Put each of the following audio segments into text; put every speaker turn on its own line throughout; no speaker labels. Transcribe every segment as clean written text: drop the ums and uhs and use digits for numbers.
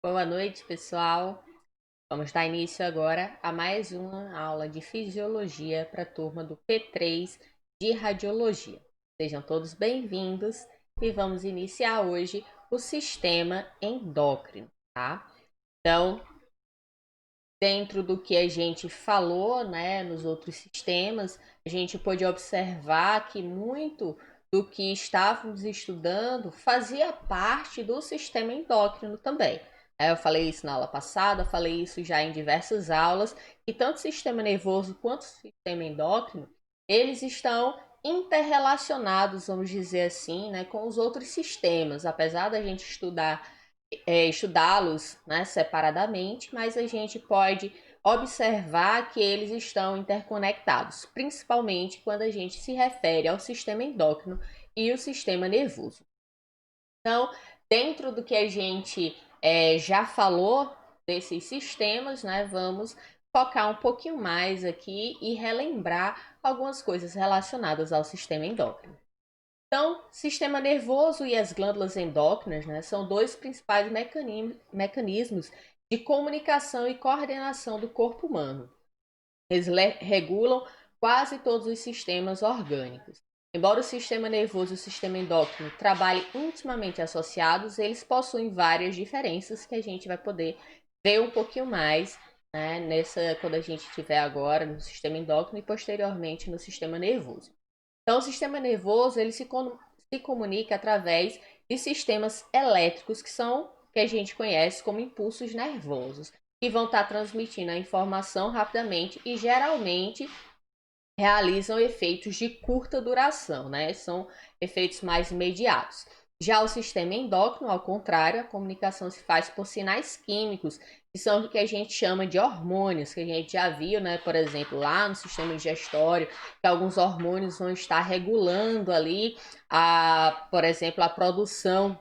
Boa noite, pessoal. Vamos dar início agora a mais uma aula de fisiologia para a turma do P3 de radiologia. Sejam todos bem-vindos e vamos iniciar hoje o sistema endócrino, tá? Então, dentro do que a gente falou, né, nos outros sistemas, a gente pôde observar que muito do que estávamos estudando fazia parte do sistema endócrino também. Eu falei isso na aula passada, falei isso já em diversas aulas, que tanto o sistema nervoso quanto o sistema endócrino, eles estão interrelacionados, vamos dizer assim, né, com os outros sistemas, apesar da gente estudá-los, né, separadamente, mas a gente pode observar que eles estão interconectados, principalmente quando a gente se refere ao sistema endócrino e o sistema nervoso. Então, dentro do que a gente já falou desses sistemas, né, vamos focar um pouquinho mais aqui e relembrar algumas coisas relacionadas ao sistema endócrino. Então, sistema nervoso e as glândulas endócrinas, né, são dois principais mecanismos de comunicação e coordenação do corpo humano. Eles regulam quase todos os sistemas orgânicos. Embora o sistema nervoso e o sistema endócrino trabalhem intimamente associados, eles possuem várias diferenças que a gente vai poder ver um pouquinho mais, né, quando a gente estiver agora no sistema endócrino e posteriormente no sistema nervoso. Então, o sistema nervoso ele se comunica através de sistemas elétricos que a gente conhece como impulsos nervosos, que vão estar transmitindo a informação rapidamente e geralmente realizam efeitos de curta duração, né? São efeitos mais imediatos. Já o sistema endócrino, ao contrário, a comunicação se faz por sinais químicos, que são o que a gente chama de hormônios, que a gente já viu, né? Por exemplo, lá no sistema digestório, que alguns hormônios vão estar regulando ali, por exemplo, a produção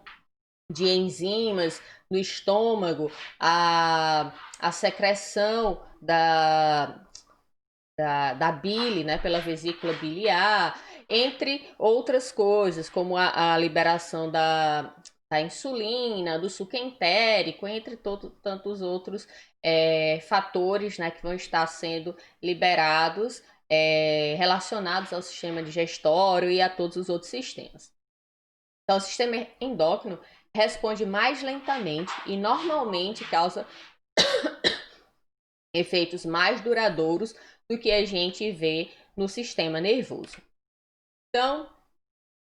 de enzimas no estômago, a secreção da bile, né, pela vesícula biliar, entre outras coisas, como a liberação da insulina, do suco entérico, entre tantos outros fatores, né, que vão estar sendo liberados relacionados ao sistema digestório e a todos os outros sistemas. Então, o sistema endócrino responde mais lentamente e normalmente causa efeitos mais duradouros do que a gente vê no sistema nervoso. Então,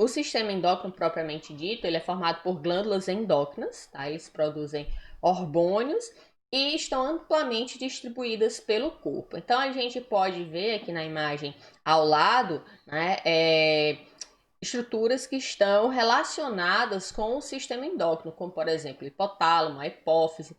o sistema endócrino propriamente dito, ele é formado por glândulas endócrinas, tá? Eles produzem hormônios e estão amplamente distribuídas pelo corpo. Então, a gente pode ver aqui na imagem ao lado, né, estruturas que estão relacionadas com o sistema endócrino, como por exemplo, o hipotálamo, a hipófise,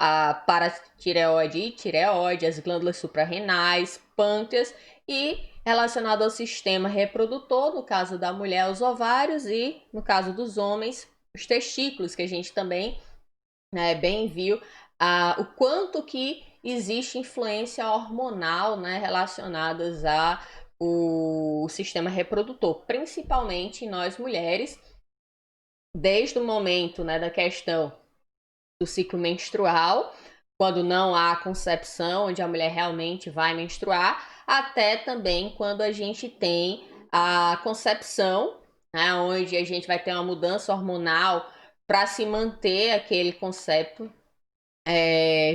a paratireoide e tireoide, as glândulas suprarrenais, pâncreas e relacionado ao sistema reprodutor, no caso da mulher, os ovários e, no caso dos homens, os testículos, que a gente também bem viu o quanto que existe influência hormonal, né, relacionadas o sistema reprodutor, principalmente em nós mulheres, desde o momento, né, da questão do ciclo menstrual, quando não há concepção, onde a mulher realmente vai menstruar, até também quando a gente tem a concepção, né, onde a gente vai ter uma mudança hormonal para se manter aquele concepto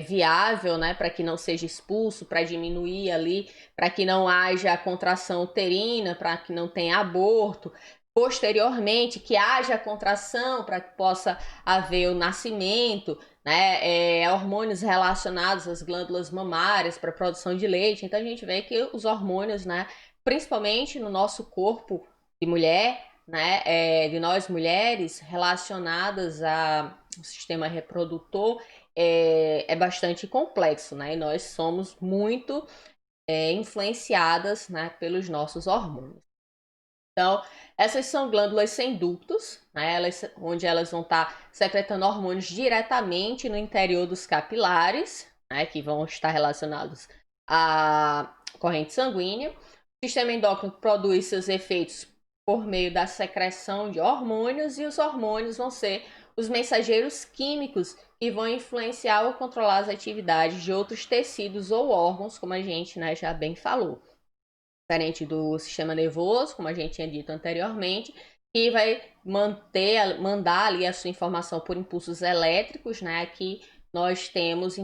viável, né, para que não seja expulso, para diminuir ali, para que não haja contração uterina, para que não tenha aborto. Posteriormente, que haja contração para que possa haver o nascimento, né, hormônios relacionados às glândulas mamárias para a produção de leite. Então a gente vê que os hormônios, né, principalmente no nosso corpo de mulher, né, de nós mulheres, relacionadas ao sistema reprodutor, é bastante complexo, né? E nós somos muito influenciadas, né, pelos nossos hormônios. Então, essas são glândulas sem ductos, né, onde elas vão estar secretando hormônios diretamente no interior dos capilares, né, que vão estar relacionados à corrente sanguínea. O sistema endócrino produz seus efeitos por meio da secreção de hormônios e os hormônios vão ser os mensageiros químicos que vão influenciar ou controlar as atividades de outros tecidos ou órgãos, como a gente, né, já bem falou. Diferente do sistema nervoso, como a gente tinha dito anteriormente, que vai mandar ali a sua informação por impulsos elétricos, né? Aqui nós temos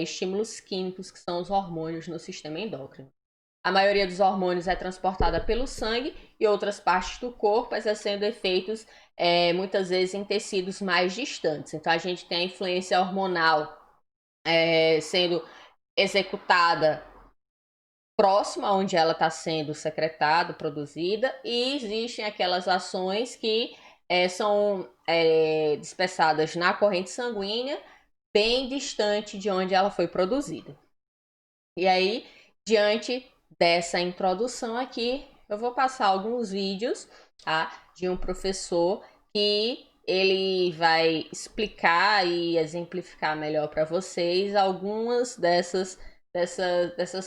estímulos químicos, que são os hormônios no sistema endócrino. A maioria dos hormônios é transportada pelo sangue e outras partes do corpo, exercendo efeitos muitas vezes em tecidos mais distantes. Então a gente tem a influência hormonal sendo executada próxima onde ela está sendo secretada, produzida, e existem aquelas ações que são dispersadas na corrente sanguínea, bem distante de onde ela foi produzida. E aí, diante dessa introdução aqui, eu vou passar alguns vídeos, tá, de um professor que ele vai explicar e exemplificar melhor para vocês algumas dessas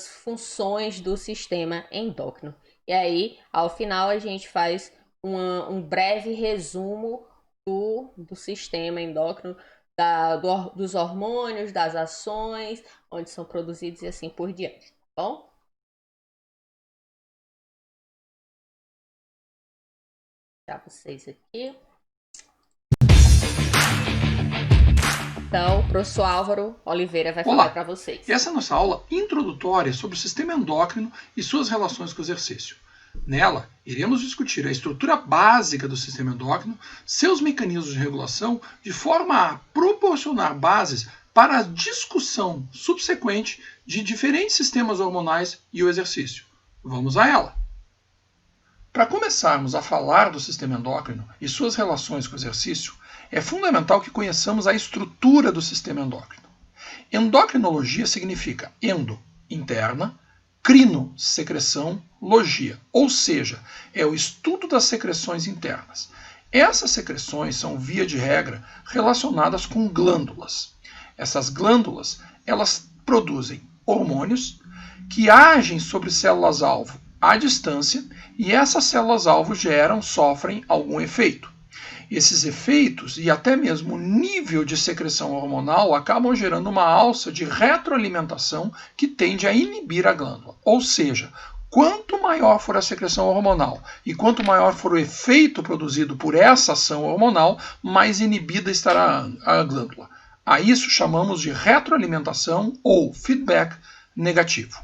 funções do sistema endócrino. E aí, ao final, a gente faz um breve resumo do sistema endócrino, dos hormônios, das ações, onde são produzidos e assim por diante, tá bom? Vou deixar vocês aqui. Então, o professor Álvaro Oliveira vai falar para vocês.
Essa é a nossa aula introdutória sobre o sistema endócrino e suas relações com o exercício. Nela, iremos discutir a estrutura básica do sistema endócrino, seus mecanismos de regulação, de forma a proporcionar bases para a discussão subsequente de diferentes sistemas hormonais e o exercício. Vamos a ela! Para começarmos a falar do sistema endócrino e suas relações com o exercício, é fundamental que conheçamos a estrutura do sistema endócrino. Endocrinologia significa endo, interna, crino, secreção, logia, ou seja, é o estudo das secreções internas. Essas secreções são, via de regra, relacionadas com glândulas. Essas glândulas, elas produzem hormônios que agem sobre células-alvo à distância e essas células-alvo sofrem algum efeito. Esses efeitos e até mesmo o nível de secreção hormonal acabam gerando uma alça de retroalimentação que tende a inibir a glândula. Ou seja, quanto maior for a secreção hormonal e quanto maior for o efeito produzido por essa ação hormonal, mais inibida estará a glândula. A isso chamamos de retroalimentação ou feedback negativo.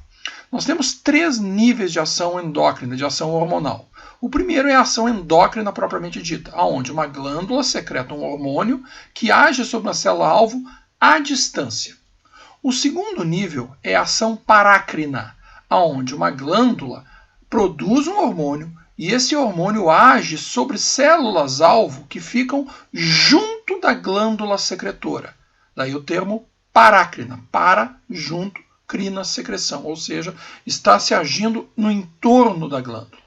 Nós temos 3 níveis de ação endócrina, de ação hormonal. O primeiro é a ação endócrina propriamente dita, onde uma glândula secreta um hormônio que age sobre uma célula-alvo à distância. O segundo nível é a ação parácrina, onde uma glândula produz um hormônio e esse hormônio age sobre células-alvo que ficam junto da glândula secretora. Daí o termo parácrina, para, junto, crina, secreção, ou seja, está se agindo no entorno da glândula.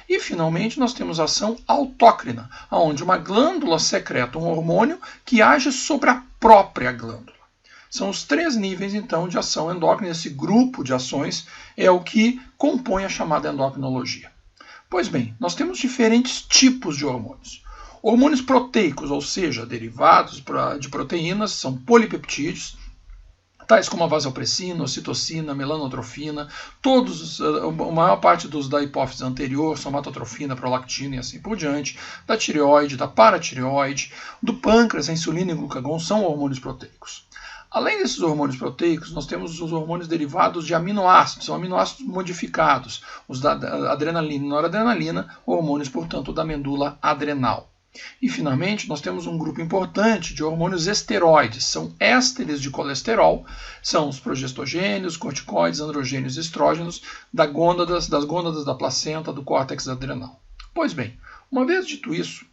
E, finalmente, nós temos a ação autócrina, onde uma glândula secreta um hormônio que age sobre a própria glândula. São os 3 níveis, então, de ação endócrina. Esse grupo de ações é o que compõe a chamada endocrinologia. Pois bem, nós temos diferentes tipos de hormônios. Hormônios proteicos, ou seja, derivados de proteínas, são polipeptídeos, tais como a vasopressina, ocitocina, melanotrofina, a maior parte dos da hipófise anterior, somatotrofina, prolactina e assim por diante, da tireoide, da paratireoide, do pâncreas, a insulina e glucagon são hormônios proteicos. Além desses hormônios proteicos, nós temos os hormônios derivados de aminoácidos, são aminoácidos modificados, os da adrenalina e noradrenalina, hormônios, portanto, da medula adrenal. E, finalmente, nós temos um grupo importante de hormônios esteroides. São ésteres de colesterol, são os progestogênios, corticoides, androgênios e estrógenos das gônadas da placenta, do córtex adrenal. Pois bem, uma vez dito isso,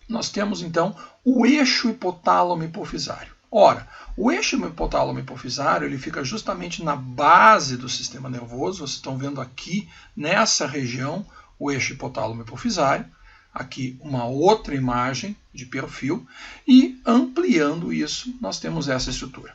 nós temos, então, o eixo hipotálamo-hipofisário. Ora, o eixo hipotálamo-hipofisário ele fica justamente na base do sistema nervoso. Vocês estão vendo aqui, nessa região, o eixo hipotálamo-hipofisário. Aqui uma outra imagem de perfil e ampliando isso nós temos essa estrutura.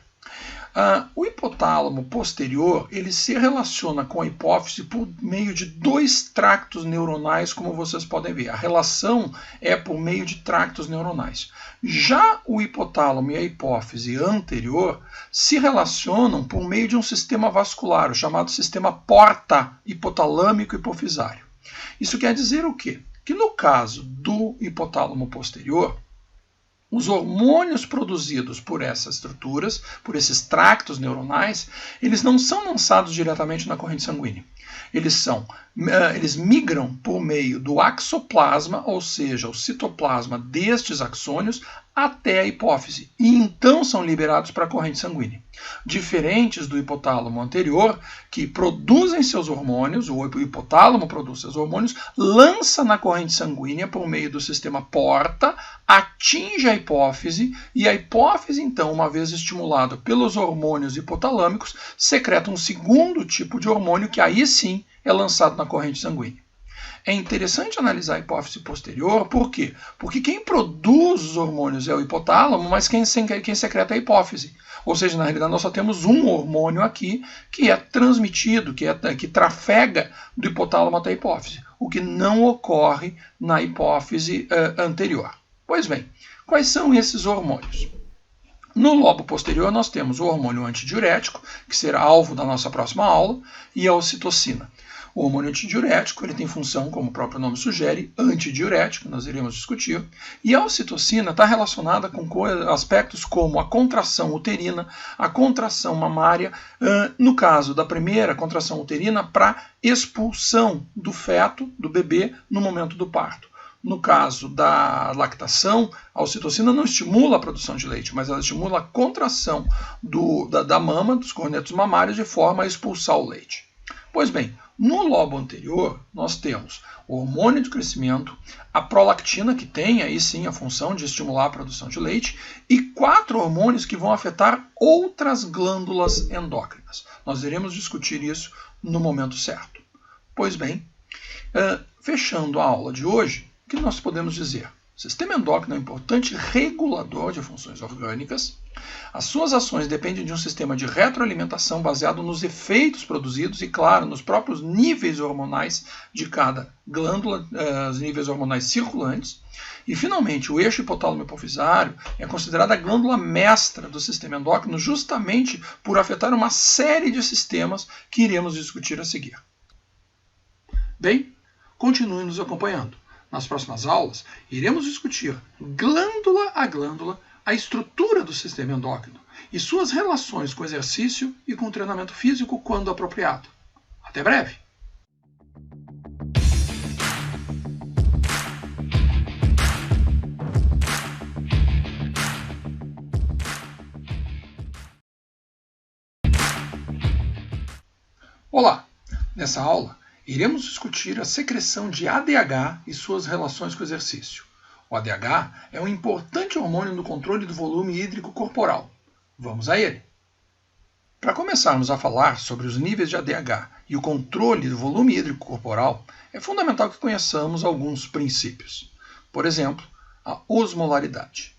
O hipotálamo posterior ele se relaciona com a hipófise por meio de dois tractos neuronais, como vocês podem ver. A relação é por meio de tractos neuronais. Já o hipotálamo e a hipófise anterior se relacionam por meio de um sistema vascular, o chamado sistema porta hipotalâmico hipofisário. Isso quer dizer o quê? Que no caso do hipotálamo posterior, os hormônios produzidos por essas estruturas, por esses tractos neuronais, eles não são lançados diretamente na corrente sanguínea. Eles migram por meio do axoplasma, ou seja, o citoplasma destes axônios, até a hipófise, e então são liberados para a corrente sanguínea. Diferentes do hipotálamo anterior, que produzem seus hormônios, o hipotálamo produz seus hormônios, lança na corrente sanguínea por meio do sistema porta, atinge a hipófise, e a hipófise, então, uma vez estimulada pelos hormônios hipotalâmicos, secreta um segundo tipo de hormônio que aí sim é lançado na corrente sanguínea. É interessante analisar a hipófise posterior, por quê? Porque quem produz os hormônios é o hipotálamo, mas quem secreta é a hipófise. Ou seja, na realidade nós só temos um hormônio aqui que é transmitido, que trafega do hipotálamo até a hipófise, o que não ocorre na hipófise anterior. Pois bem, quais são esses hormônios? No lobo posterior nós temos o hormônio antidiurético, que será alvo da nossa próxima aula, e a ocitocina. O hormônio antidiurético ele tem função, como o próprio nome sugere, antidiurético, nós iremos discutir. E a ocitocina está relacionada com aspectos como a contração uterina, a contração mamária, no caso da primeira, contração uterina para expulsão do feto, do bebê, no momento do parto. No caso da lactação, a ocitocina não estimula a produção de leite, mas ela estimula a contração da mama, dos cornetos mamários, de forma a expulsar o leite. Pois bem, no lobo anterior, nós temos o hormônio de crescimento, a prolactina, que tem aí sim a função de estimular a produção de leite, e 4 hormônios que vão afetar outras glândulas endócrinas. Nós iremos discutir isso no momento certo. Pois bem, fechando a aula de hoje, o que nós podemos dizer? O sistema endócrino é um importante regulador de funções orgânicas. As suas ações dependem de um sistema de retroalimentação baseado nos efeitos produzidos e, claro, nos próprios níveis hormonais de cada glândula, os níveis hormonais circulantes. E, finalmente, o eixo hipotálamo hipofisário é considerada a glândula mestra do sistema endócrino justamente por afetar uma série de sistemas que iremos discutir a seguir. Bem, continue nos acompanhando. Nas próximas aulas, iremos discutir glândula a glândula a estrutura do sistema endócrino e suas relações com o exercício e com o treinamento físico quando apropriado. Até breve! Olá! Nessa aula, iremos discutir a secreção de ADH e suas relações com o exercício. O ADH é um importante hormônio no controle do volume hídrico corporal. Vamos a ele! Para começarmos a falar sobre os níveis de ADH e o controle do volume hídrico corporal, é fundamental que conheçamos alguns princípios. Por exemplo, a osmolaridade.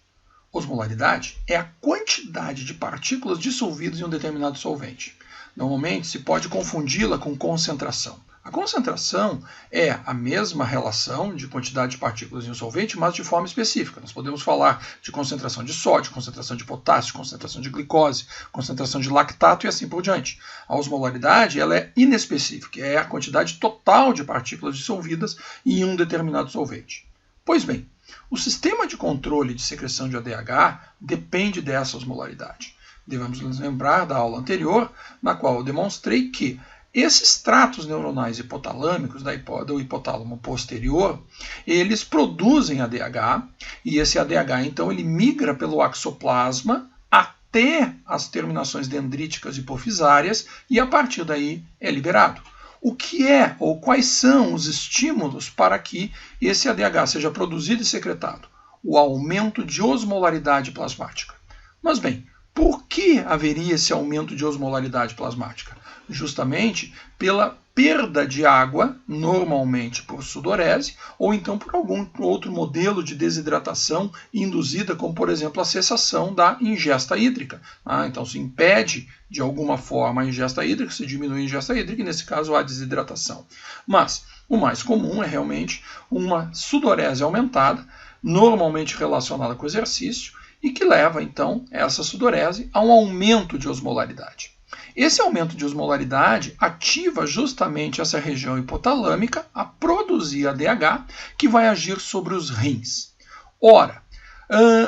Osmolaridade é a quantidade de partículas dissolvidas em um determinado solvente. Normalmente se pode confundi-la com concentração. A concentração é a mesma relação de quantidade de partículas em um solvente, mas de forma específica. Nós podemos falar de concentração de sódio, concentração de potássio, concentração de glicose, concentração de lactato e assim por diante. A osmolaridade ela é inespecífica, é a quantidade total de partículas dissolvidas em um determinado solvente. Pois bem, o sistema de controle de secreção de ADH depende dessa osmolaridade. Devemos nos lembrar da aula anterior, na qual eu demonstrei que esses tratos neuronais hipotalâmicos do hipotálamo posterior, eles produzem ADH, e esse ADH, então, ele migra pelo axoplasma até as terminações dendríticas hipofisárias e, a partir daí, é liberado. O que é ou quais são os estímulos para que esse ADH seja produzido e secretado? O aumento de osmolaridade plasmática. Mas, bem, por que haveria esse aumento de osmolaridade plasmática? Justamente pela perda de água, normalmente por sudorese, ou então por algum outro modelo de desidratação induzida, como por exemplo a cessação da ingesta hídrica. Então se impede de alguma forma a ingesta hídrica, se diminui a ingesta hídrica, e nesse caso a desidratação. Mas o mais comum é realmente uma sudorese aumentada, normalmente relacionada com o exercício, e que leva então essa sudorese a um aumento de osmolaridade. Esse aumento de osmolaridade ativa justamente essa região hipotalâmica a produzir ADH, que vai agir sobre os rins. Ora,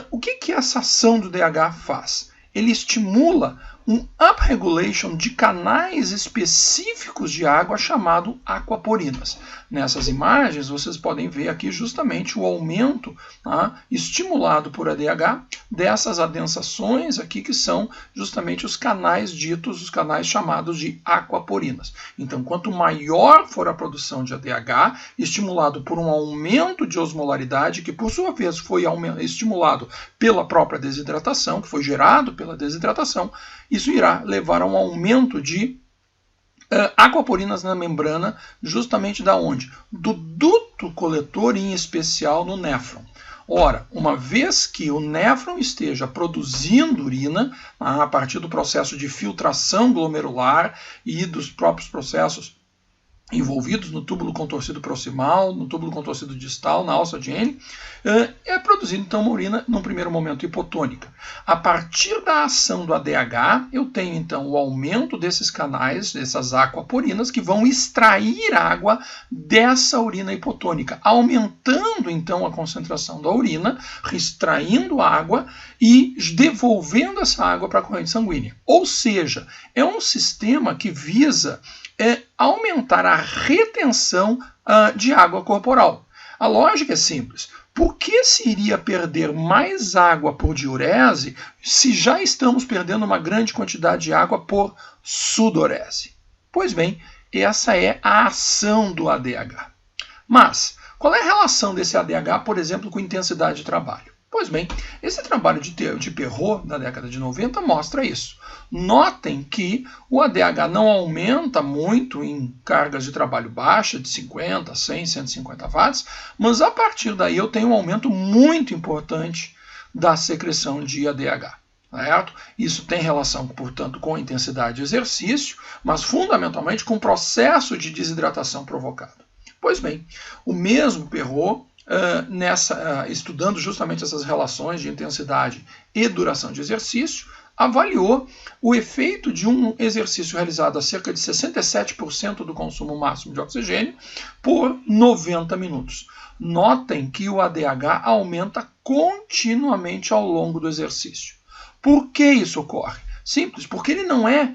o que essa ação do DH faz? Ele estimula um upregulation de canais específicos de água chamado aquaporinas. Nessas imagens vocês podem ver aqui justamente o aumento estimulado por ADH dessas adensações aqui que são justamente os canais ditos, os canais chamados de aquaporinas. Então, quanto maior for a produção de ADH, estimulado por um aumento de osmolaridade, que por sua vez foi estimulado pela própria desidratação, que foi gerado pela desidratação, isso irá levar a um aumento de aquaporinas na membrana, justamente da onde? Do duto coletor, em especial no néfron. Ora, uma vez que o néfron esteja produzindo urina, a partir do processo de filtração glomerular e dos próprios processos envolvidos no túbulo contorcido proximal, no túbulo contorcido distal, na alça de Henle, é produzida então uma urina, num primeiro momento, hipotônica. A partir da ação do ADH, eu tenho então o aumento desses canais, dessas aquaporinas, que vão extrair água dessa urina hipotônica, aumentando então a concentração da urina, extraindo água e devolvendo essa água para a corrente sanguínea. Ou seja, é um sistema que visa aumentar a retenção de água corporal. A lógica é simples. Por que se iria perder mais água por diurese se já estamos perdendo uma grande quantidade de água por sudorese? Pois bem, essa é a ação do ADH. Mas, qual é a relação desse ADH, por exemplo, com intensidade de trabalho? Pois bem, esse trabalho de Perrot, da década de 90, mostra isso. Notem que o ADH não aumenta muito em cargas de trabalho baixa, de 50, 100, 150 watts, mas a partir daí eu tenho um aumento muito importante da secreção de ADH. Certo? Isso tem relação, portanto, com a intensidade de exercício, mas fundamentalmente com o processo de desidratação provocado. Pois bem, o mesmo Perrot, estudando justamente essas relações de intensidade e duração de exercício, avaliou o efeito de um exercício realizado a cerca de 67% do consumo máximo de oxigênio por 90 minutos. Notem que o ADH aumenta continuamente ao longo do exercício. Por que isso ocorre? Simples, porque ele não é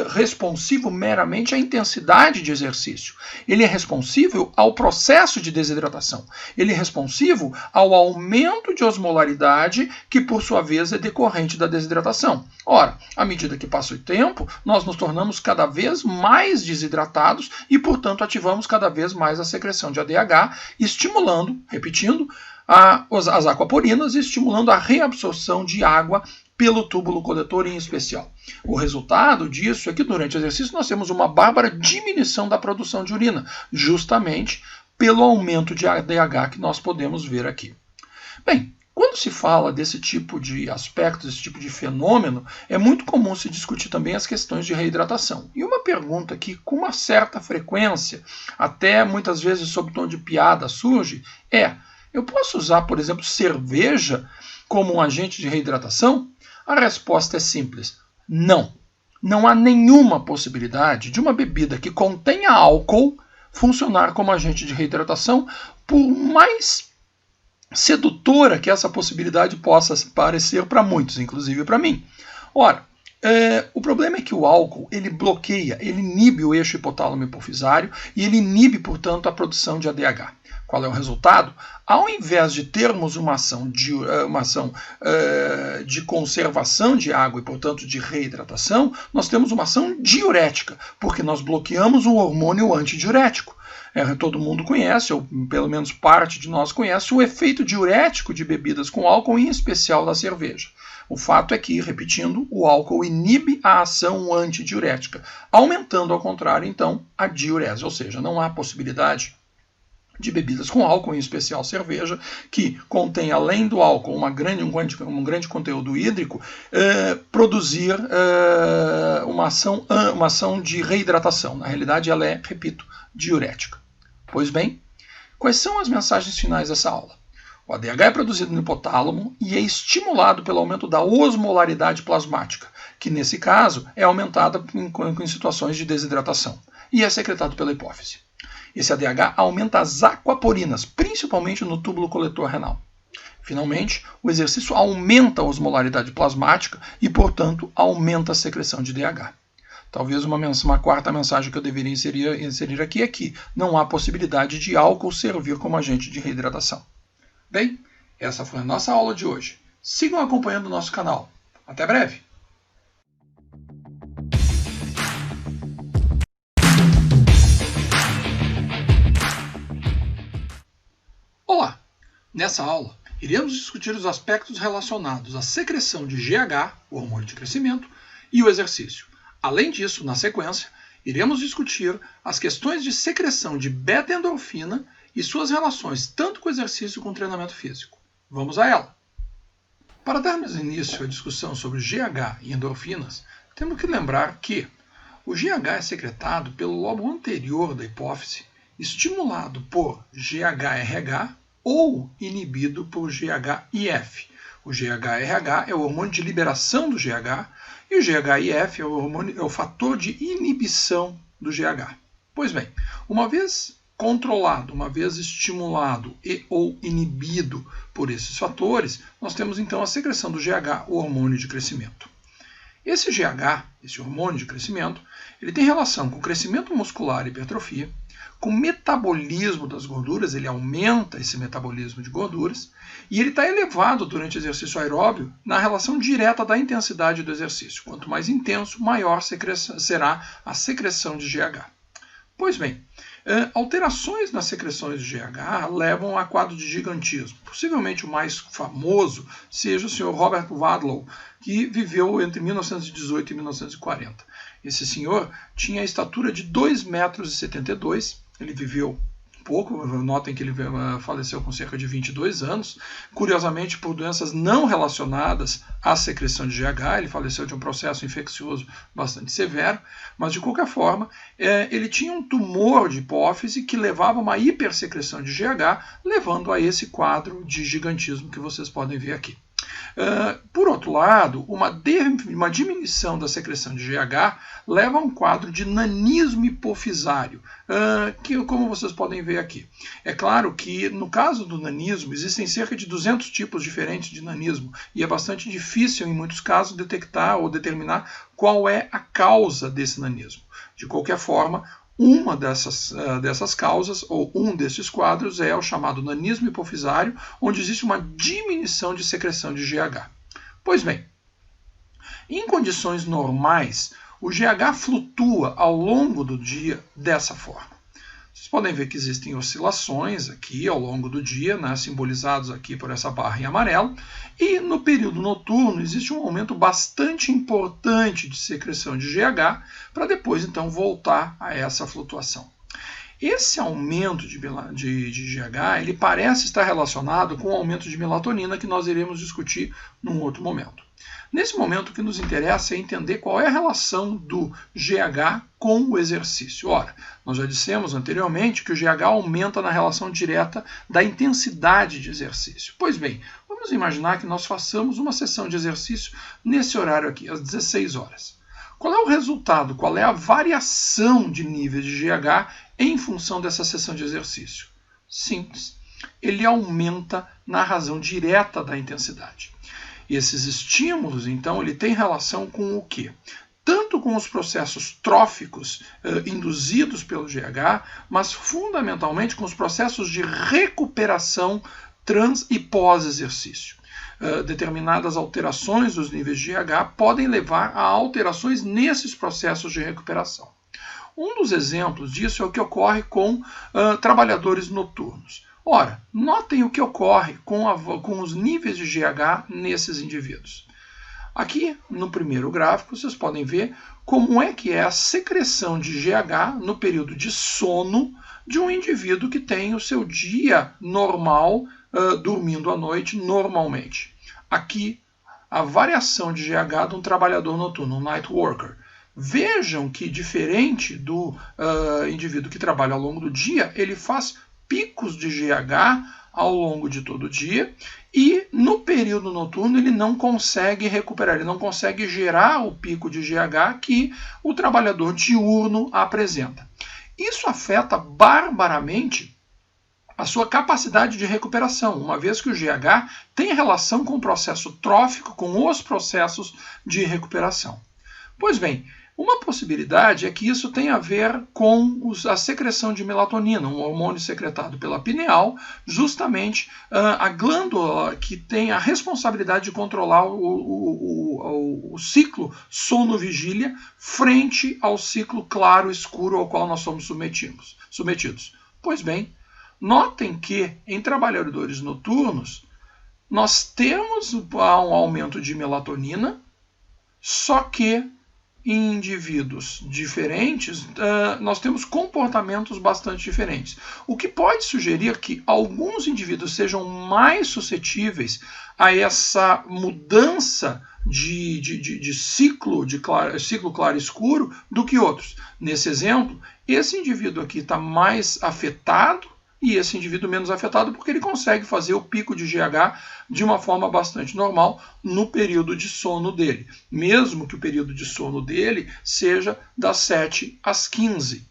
responsivo meramente à intensidade de exercício. Ele é responsivo ao processo de desidratação. Ele é responsivo ao aumento de osmolaridade, que por sua vez é decorrente da desidratação. Ora, à medida que passa o tempo, nós nos tornamos cada vez mais desidratados e, portanto, ativamos cada vez mais a secreção de ADH, estimulando, repetindo, as aquaporinas e estimulando a reabsorção de água pelo túbulo coletor em especial. O resultado disso é que durante o exercício nós temos uma bárbara diminuição da produção de urina, justamente pelo aumento de ADH que nós podemos ver aqui. Bem, quando se fala desse tipo de aspecto, desse tipo de fenômeno, é muito comum se discutir também as questões de reidratação. E uma pergunta que com uma certa frequência, até muitas vezes sob tom de piada, surge é: eu posso usar, por exemplo, cerveja como um agente de reidratação? A resposta é simples: não. Não há nenhuma possibilidade de uma bebida que contenha álcool funcionar como agente de reidratação, por mais sedutora que essa possibilidade possa parecer para muitos, inclusive para mim. Ora, o problema é que o álcool ele bloqueia, ele inibe o eixo hipotálamo-hipofisário e ele inibe, portanto, a produção de ADH. Qual é o resultado? Ao invés de termos uma ação de conservação de água e, portanto, de reidratação, nós temos uma ação diurética, porque nós bloqueamos um hormônio antidiurético. todo mundo conhece, ou pelo menos parte de nós conhece, o efeito diurético de bebidas com álcool, em especial da cerveja. O fato é que, repetindo, o álcool inibe a ação antidiurética, aumentando, ao contrário, então, a diurese, ou seja, não há possibilidade de bebidas com álcool, em especial cerveja, que contém, além do álcool, um grande conteúdo hídrico, produzir uma ação de reidratação. Na realidade, ela é, repito, diurética. Pois bem, quais são as mensagens finais dessa aula? O ADH é produzido no hipotálamo e é estimulado pelo aumento da osmolaridade plasmática, que nesse caso é aumentada em situações de desidratação, e é secretado pela hipófise. Esse ADH aumenta as aquaporinas, principalmente no túbulo coletor renal. Finalmente, o exercício aumenta a osmolaridade plasmática e, portanto, aumenta a secreção de DH. Talvez uma quarta mensagem que eu deveria inserir aqui é que não há possibilidade de álcool servir como agente de reidratação. Bem, essa foi a nossa aula de hoje. Sigam acompanhando o nosso canal. Até breve! Olá! Nessa aula, iremos discutir os aspectos relacionados à secreção de GH, o hormônio de crescimento, e o exercício. Além disso, na sequência, iremos discutir as questões de secreção de beta-endorfina e suas relações tanto com o exercício como com o treinamento físico. Vamos a ela! Para darmos início à discussão sobre GH e endorfinas, temos que lembrar que o GH é secretado pelo lobo anterior da hipófise, estimulado por GHRH ou inibido por GHIF. O GHRH é o hormônio de liberação do GH e o GHIF é o fator de inibição do GH. Pois bem, uma vez controlado, uma vez estimulado e ou inibido por esses fatores, nós temos então a secreção do GH, o hormônio de crescimento. Esse GH, esse hormônio de crescimento, ele tem relação com crescimento muscular e hipertrofia, com o metabolismo das gorduras, ele aumenta esse metabolismo de gorduras, e ele está elevado durante o exercício aeróbio na relação direta da intensidade do exercício. Quanto mais intenso, maior será a secreção de GH. Pois bem, alterações nas secreções de GH levam a quadro de gigantismo. Possivelmente o mais famoso seja o Sr. Robert Wadlow, que viveu entre 1918 e 1940. Esse senhor tinha a estatura de 2,72 m, ele viveu pouco, notem que ele faleceu com cerca de 22 anos, curiosamente por doenças não relacionadas à secreção de GH, ele faleceu de um processo infeccioso bastante severo, mas de qualquer forma, ele tinha um tumor de hipófise que levava a uma hipersecreção de GH, levando a esse quadro de gigantismo que vocês podem ver aqui. Por outro lado, uma diminuição da secreção de GH leva a um quadro de nanismo hipofisário, que, como vocês podem ver aqui. É claro que, no caso do nanismo, existem cerca de 200 tipos diferentes de nanismo, e é bastante difícil, em muitos casos, detectar ou determinar qual é a causa desse nanismo. De qualquer forma, uma dessas causas, ou um desses quadros, é o chamado nanismo hipofisário, onde existe uma diminuição de secreção de GH. Pois bem, em condições normais, o GH flutua ao longo do dia dessa forma. Vocês podem ver que existem oscilações aqui ao longo do dia, né, simbolizados aqui por essa barra em amarelo, e no período noturno existe um aumento bastante importante de secreção de GH, para depois então voltar a essa flutuação. Esse aumento de GH ele parece estar relacionado com o aumento de melatonina, que nós iremos discutir num outro momento. Nesse momento, o que nos interessa é entender qual é a relação do GH com o exercício. Ora, nós já dissemos anteriormente que o GH aumenta na relação direta da intensidade de exercício. Pois bem, vamos imaginar que nós façamos uma sessão de exercício nesse horário aqui, às 16 horas. Qual é o resultado? Qual é a variação de níveis de GH em função dessa sessão de exercício? Simples. Ele aumenta na razão direta da intensidade. E esses estímulos, então, ele tem relação com o quê? Tanto com os processos tróficos induzidos pelo GH, mas fundamentalmente com os processos de recuperação trans e pós-exercício. Determinadas alterações dos níveis de GH podem levar a alterações nesses processos de recuperação. Um dos exemplos disso é o que ocorre com trabalhadores noturnos. Ora, notem o que ocorre com os níveis de GH nesses indivíduos. Aqui, no primeiro gráfico, vocês podem ver como é que é a secreção de GH no período de sono de um indivíduo que tem o seu dia normal, dormindo à noite normalmente. Aqui, a variação de GH de um trabalhador noturno, um night worker. Vejam que, diferente do indivíduo que trabalha ao longo do dia, ele faz picos de GH ao longo de todo o dia e no período noturno ele não consegue recuperar, ele não consegue gerar o pico de GH que o trabalhador diurno apresenta. Isso afeta barbaramente a sua capacidade de recuperação, uma vez que o GH tem relação com o processo trófico, com os processos de recuperação. Pois bem, uma possibilidade é que isso tenha a ver com a secreção de melatonina, um hormônio secretado pela pineal, justamente a glândula que tem a responsabilidade de controlar o ciclo sono-vigília frente ao ciclo claro-escuro ao qual nós somos submetidos. Pois bem, notem que em trabalhadores noturnos nós temos um aumento de melatonina, só que em indivíduos diferentes, nós temos comportamentos bastante diferentes. O que pode sugerir que alguns indivíduos sejam mais suscetíveis a essa mudança de ciclo claro-escuro do que outros. Nesse exemplo, esse indivíduo aqui está mais afetado e esse indivíduo menos afetado porque ele consegue fazer o pico de GH de uma forma bastante normal no período de sono dele, mesmo que o período de sono dele seja das 7 às 15.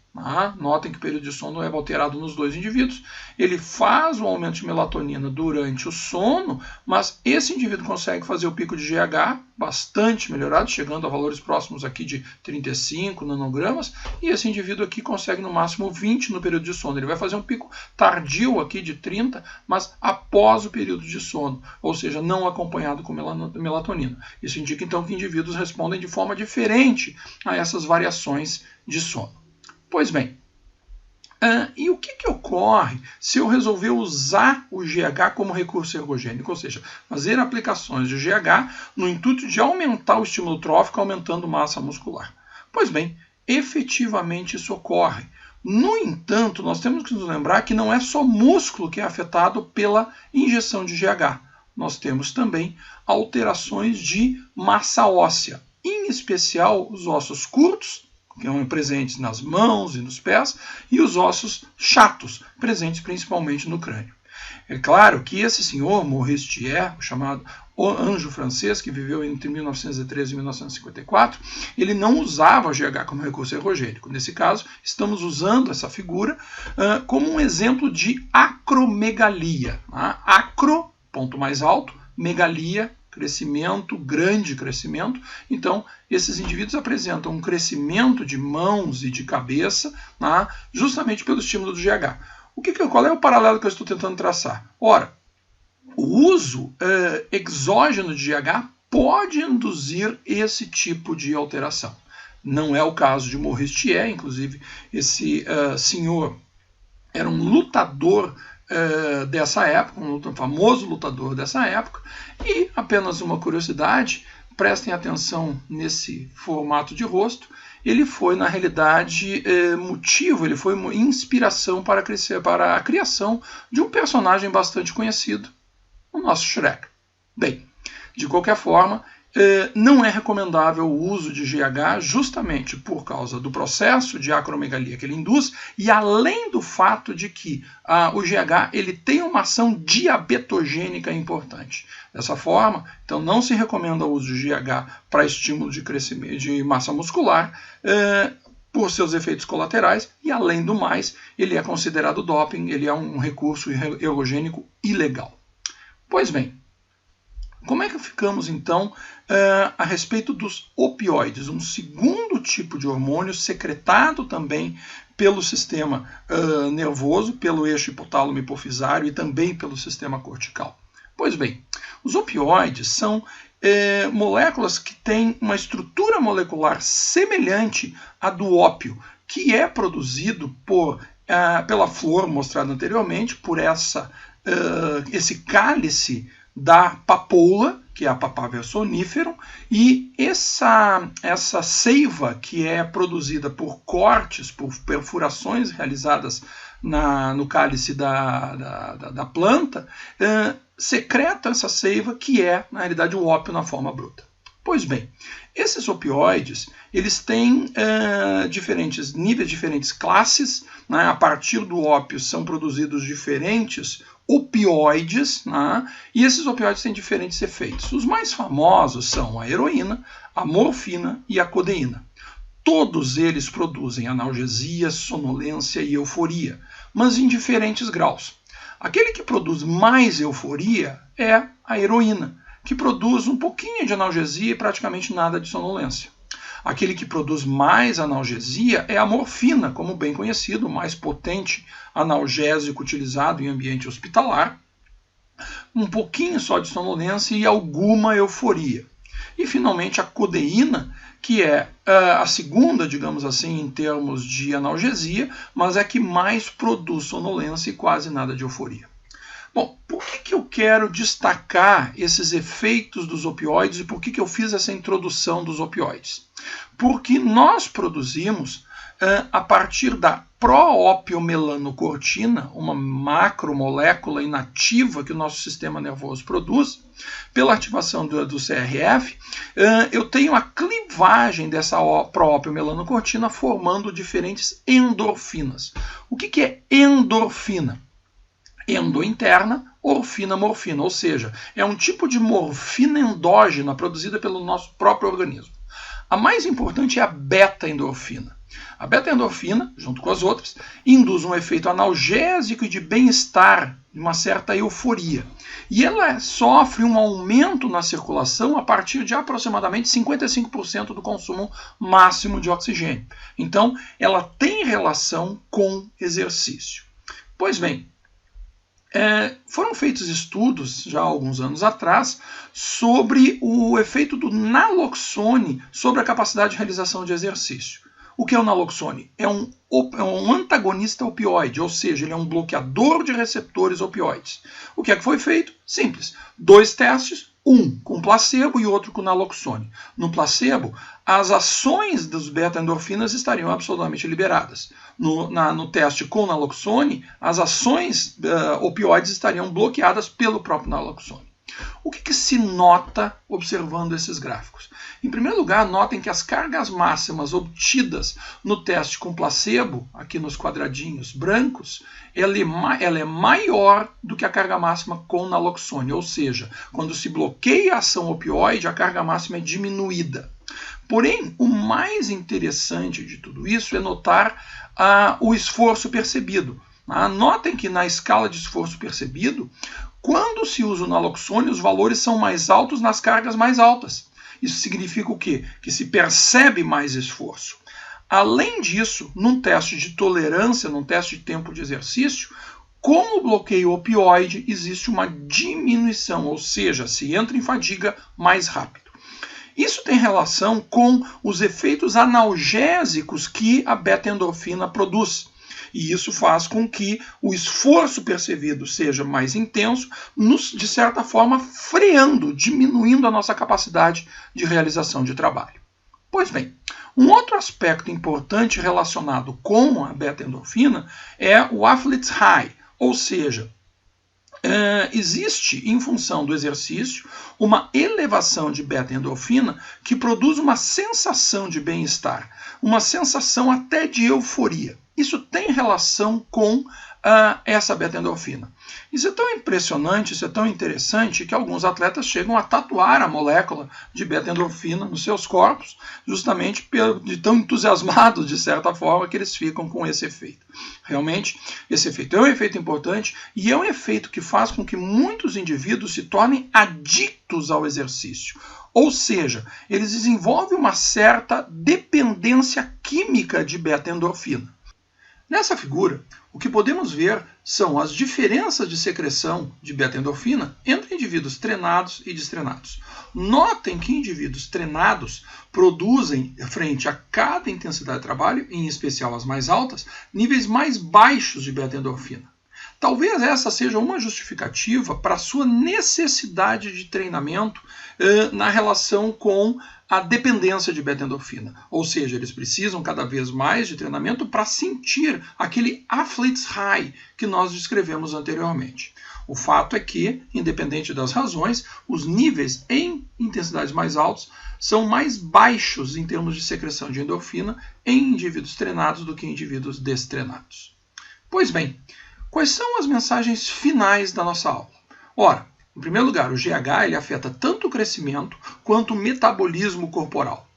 Notem que o período de sono é alterado nos dois indivíduos. Ele faz o aumento de melatonina durante o sono, mas esse indivíduo consegue fazer o pico de GH bastante melhorado, chegando a valores próximos aqui de 35 nanogramas, e esse indivíduo aqui consegue no máximo 20 no período de sono. Ele vai fazer um pico tardio aqui de 30, mas após o período de sono, ou seja, não acompanhado com melatonina. Isso indica então que indivíduos respondem de forma diferente a essas variações de sono. Pois bem, e o que ocorre se eu resolver usar o GH como recurso ergogênico, ou seja, fazer aplicações de GH no intuito de aumentar o estímulo trófico, aumentando massa muscular? Pois bem, efetivamente isso ocorre. No entanto, nós temos que nos lembrar que não é só músculo que é afetado pela injeção de GH. Nós temos também alterações de massa óssea, em especial os ossos curtos, que são presentes nas mãos e nos pés, e os ossos chatos, presentes principalmente no crânio. É claro que esse senhor, Maurice Thiers, o chamado o anjo francês, que viveu entre 1913 e 1954, ele não usava o GH como recurso ergogênico. Nesse caso, estamos usando essa figura como um exemplo de acromegalia. Acro, ponto mais alto, megalia, crescimento, grande crescimento. Então, esses indivíduos apresentam um crescimento de mãos e de cabeça, justamente pelo estímulo do GH. Qual é o paralelo que eu estou tentando traçar? Ora, o uso exógeno de GH pode induzir esse tipo de alteração. Não é o caso de Maurice Thiers, inclusive esse senhor era um lutador dessa época, um famoso lutador dessa época, e apenas uma curiosidade, prestem atenção nesse formato de rosto, ele foi, na realidade, ele foi uma inspiração para a criação de um personagem bastante conhecido, o nosso Shrek. Bem, de qualquer forma, não é recomendável o uso de GH justamente por causa do processo de acromegalia que ele induz e além do fato de que o GH ele tem uma ação diabetogênica importante. Dessa forma, então não se recomenda o uso de GH para estímulo de crescimento de massa muscular por seus efeitos colaterais e além do mais, ele é considerado doping, ele é um recurso ergogênico ilegal. Pois bem, como é que ficamos, então, a respeito dos opioides, um segundo tipo de hormônio secretado também pelo sistema nervoso, pelo eixo hipotálamo hipofisário e também pelo sistema cortical? Pois bem, os opioides são moléculas que têm uma estrutura molecular semelhante à do ópio, que é produzido pela flor mostrada anteriormente, por esse cálice da papoula, que é a Papaver somniferum, e essa seiva que é produzida por cortes, por perfurações realizadas no cálice da planta, secreta essa seiva que é, na realidade, o ópio na forma bruta. Pois bem, esses opioides, eles têm diferentes níveis, diferentes classes, né? A partir do ópio são produzidos diferentes opioides, né? E esses opioides têm diferentes efeitos. Os mais famosos são a heroína, a morfina e a codeína. Todos eles produzem analgesia, sonolência e euforia, mas em diferentes graus. Aquele que produz mais euforia é a heroína, que produz um pouquinho de analgesia e praticamente nada de sonolência. Aquele que produz mais analgesia é a morfina, como bem conhecido, o mais potente analgésico utilizado em ambiente hospitalar, um pouquinho só de sonolência e alguma euforia. E, finalmente, a codeína, que é a segunda, digamos assim, em termos de analgesia, mas é que mais produz sonolência e quase nada de euforia. Bom, por que eu quero destacar esses efeitos dos opioides e por que eu fiz essa introdução dos opioides? Porque nós produzimos, a partir da proopiomelanocortina, uma macromolécula inativa que o nosso sistema nervoso produz, pela ativação do CRF, eu tenho a clivagem dessa proopiomelanocortina formando diferentes endorfinas. O que é endorfina? Endointerna, orfina, morfina, ou seja, é um tipo de morfina endógena produzida pelo nosso próprio organismo. A mais importante é a beta-endorfina. A beta-endorfina, junto com as outras, induz um efeito analgésico e de bem-estar, uma certa euforia. E ela sofre um aumento na circulação a partir de aproximadamente 55% do consumo máximo de oxigênio. Então, ela tem relação com exercício. Pois bem, foram feitos estudos, já há alguns anos atrás, sobre o efeito do naloxone sobre a capacidade de realização de exercício. O que é o naloxone? É um antagonista opioide, ou seja, ele é um bloqueador de receptores opioides. O que é que foi feito? Simples. 2 testes, um com placebo e outro com naloxone. No placebo, as ações dos beta-endorfinas estariam absolutamente liberadas. No teste com naloxone, as ações opioides estariam bloqueadas pelo próprio naloxone. O que se nota observando esses gráficos? Em primeiro lugar, notem que as cargas máximas obtidas no teste com placebo, aqui nos quadradinhos brancos, ela é maior do que a carga máxima com naloxone, ou seja, quando se bloqueia a ação opioide, a carga máxima é diminuída. Porém, o mais interessante de tudo isso é notar o esforço percebido. Notem que na escala de esforço percebido, quando se usa o naloxone, os valores são mais altos nas cargas mais altas. Isso significa o quê? Que se percebe mais esforço. Além disso, num teste de tolerância, num teste de tempo de exercício, com o bloqueio opioide, existe uma diminuição, ou seja, se entra em fadiga mais rápido. Isso tem relação com os efeitos analgésicos que a beta-endorfina produz. E isso faz com que o esforço percebido seja mais intenso, de certa forma, freando, diminuindo a nossa capacidade de realização de trabalho. Pois bem, um outro aspecto importante relacionado com a beta-endorfina é o athlete's high, ou seja, existe, em função do exercício, uma elevação de beta-endorfina que produz uma sensação de bem-estar, uma sensação até de euforia. Isso tem relação com essa beta-endorfina. Isso é tão impressionante, isso é tão interessante, que alguns atletas chegam a tatuar a molécula de beta-endorfina nos seus corpos, justamente de tão entusiasmados, de certa forma, que eles ficam com esse efeito. Realmente, esse efeito é um efeito importante e é um efeito que faz com que muitos indivíduos se tornem adictos ao exercício. Ou seja, eles desenvolvem uma certa dependência química de beta-endorfina. Nessa figura, o que podemos ver são as diferenças de secreção de beta-endorfina entre indivíduos treinados e destreinados. Notem que indivíduos treinados produzem, frente a cada intensidade de trabalho, em especial as mais altas, níveis mais baixos de beta-endorfina. Talvez essa seja uma justificativa para a sua necessidade de treinamento na relação com a dependência de beta-endorfina. Ou seja, eles precisam cada vez mais de treinamento para sentir aquele athlete's high que nós descrevemos anteriormente. O fato é que, independente das razões, os níveis em intensidades mais altas são mais baixos em termos de secreção de endorfina em indivíduos treinados do que em indivíduos destreinados. Pois bem, quais são as mensagens finais da nossa aula? Ora, em primeiro lugar, o GH ele afeta tanto o crescimento quanto o metabolismo corporal.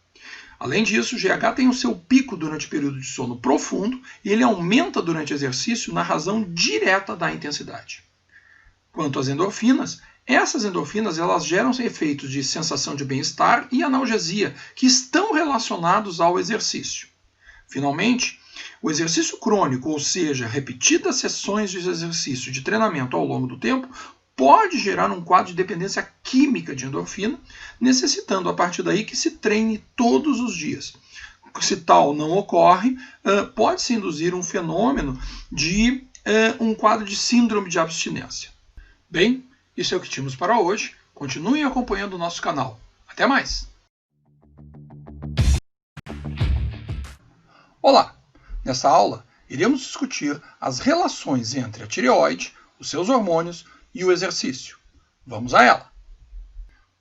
Além disso, o GH tem o seu pico durante o período de sono profundo e ele aumenta durante o exercício na razão direta da intensidade. Quanto às endorfinas, essas endorfinas elas geram efeitos de sensação de bem-estar e analgesia que estão relacionados ao exercício. Finalmente, o exercício crônico, ou seja, repetidas sessões de exercício de treinamento ao longo do tempo, pode gerar um quadro de dependência química de endorfina, necessitando a partir daí que se treine todos os dias. Se tal não ocorre, pode-se induzir um fenômeno de um quadro de síndrome de abstinência. Bem, isso é o que tínhamos para hoje. Continuem acompanhando o nosso canal. Até mais! Olá! Nessa aula, iremos discutir as relações entre a tireoide, os seus hormônios e o exercício. Vamos a ela!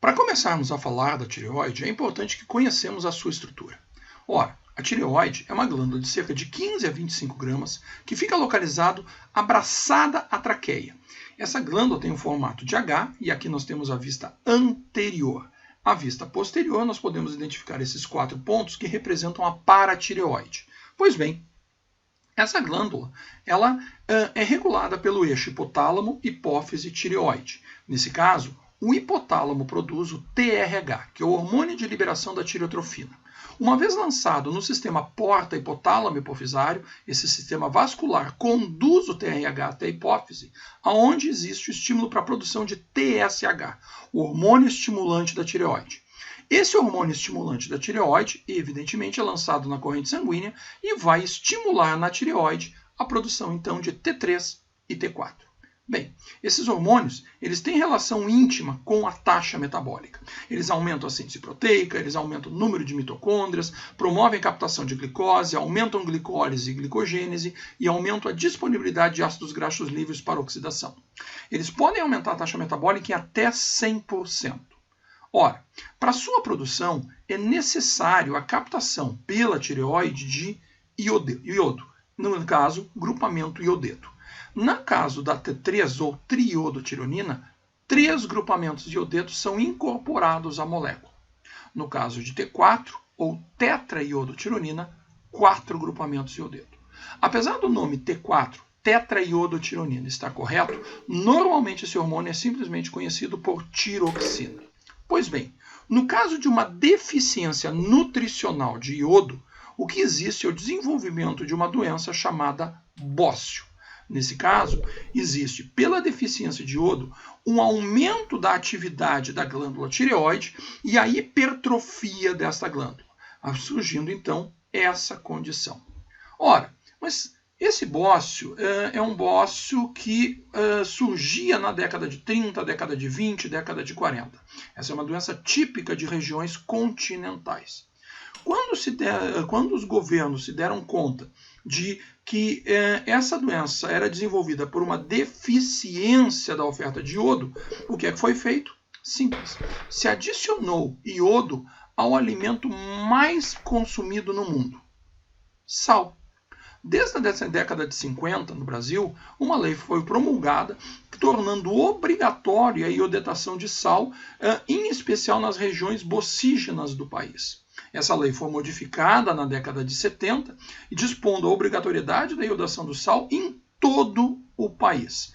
Para começarmos a falar da tireoide, é importante que conheçamos a sua estrutura. Ora, a tireoide é uma glândula de cerca de 15 a 25 gramas que fica localizado abraçada à traqueia. Essa glândula tem um formato de H e aqui nós temos a vista anterior. À vista posterior, nós podemos identificar esses 4 pontos que representam a paratireoide. Pois bem, essa glândula ela é regulada pelo eixo hipotálamo, hipófise e tireoide. Nesse caso, o hipotálamo produz o TRH, que é o hormônio de liberação da tireotrofina. Uma vez lançado no sistema porta hipotálamo hipofisário, esse sistema vascular conduz o TRH até a hipófise, onde existe o estímulo para a produção de TSH, o hormônio estimulante da tireoide. Esse hormônio estimulante da tireoide, evidentemente, é lançado na corrente sanguínea e vai estimular na tireoide a produção, então, de T3 e T4. Bem, esses hormônios eles têm relação íntima com a taxa metabólica. Eles aumentam a síntese proteica, eles aumentam o número de mitocôndrias, promovem a captação de glicose, aumentam glicólise e glicogênese e aumentam a disponibilidade de ácidos graxos livres para oxidação. Eles podem aumentar a taxa metabólica em até 100%. Ora, para sua produção é necessário a captação pela tireoide de iodo, no caso, grupamento iodeto. No caso da T3 ou triodotironina, 3 grupamentos de iodeto são incorporados à molécula. No caso de T4 ou tetraiodotironina, 4 grupamentos de iodeto. Apesar do nome T4, tetraiodotironina, estar correto, normalmente esse hormônio é simplesmente conhecido por tiroxina. Pois bem, no caso de uma deficiência nutricional de iodo, o que existe é o desenvolvimento de uma doença chamada bócio. Nesse caso, existe, pela deficiência de iodo, um aumento da atividade da glândula tireoide e a hipertrofia desta glândula, surgindo então essa condição. Ora, mas esse bócio é um bócio que surgia na década de 30, década de 20, década de 40. Essa é uma doença típica de regiões continentais. Quando os governos se deram conta de que essa doença era desenvolvida por uma deficiência da oferta de iodo, o que é que foi feito? Simples. Se adicionou iodo ao alimento mais consumido no mundo: sal. Desde a década de 50, no Brasil, uma lei foi promulgada tornando obrigatória a iodetação de sal, em especial nas regiões bocígenas do país. Essa lei foi modificada na década de 70, dispondo a obrigatoriedade da iodação do sal em todo o país.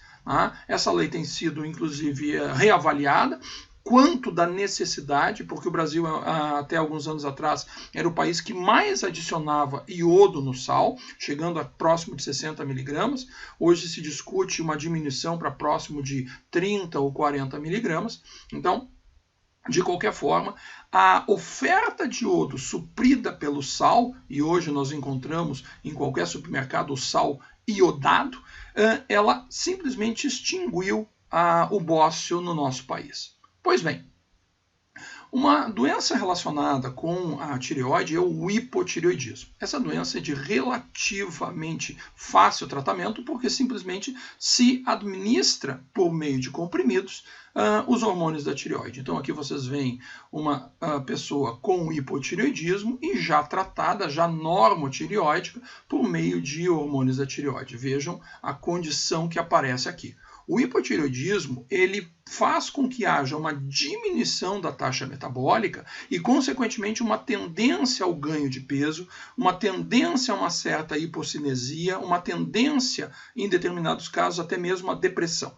Essa lei tem sido, inclusive, reavaliada, quanto da necessidade, porque o Brasil, até alguns anos atrás, era o país que mais adicionava iodo no sal, chegando a próximo de 60 miligramas. Hoje se discute uma diminuição para próximo de 30 ou 40 miligramas. Então, de qualquer forma, a oferta de iodo suprida pelo sal, e hoje nós encontramos em qualquer supermercado o sal iodado, ela simplesmente extinguiu o bócio no nosso país. Pois bem, uma doença relacionada com a tireoide é o hipotireoidismo. Essa doença é de relativamente fácil tratamento porque simplesmente se administra por meio de comprimidos os hormônios da tireoide. Então aqui vocês veem uma pessoa com hipotireoidismo e já tratada, já normotireóidica, por meio de hormônios da tireoide. Vejam a condição que aparece aqui. O hipotireoidismo, ele faz com que haja uma diminuição da taxa metabólica e, consequentemente, uma tendência ao ganho de peso, uma tendência a uma certa hipocinesia, uma tendência, em determinados casos, até mesmo a depressão.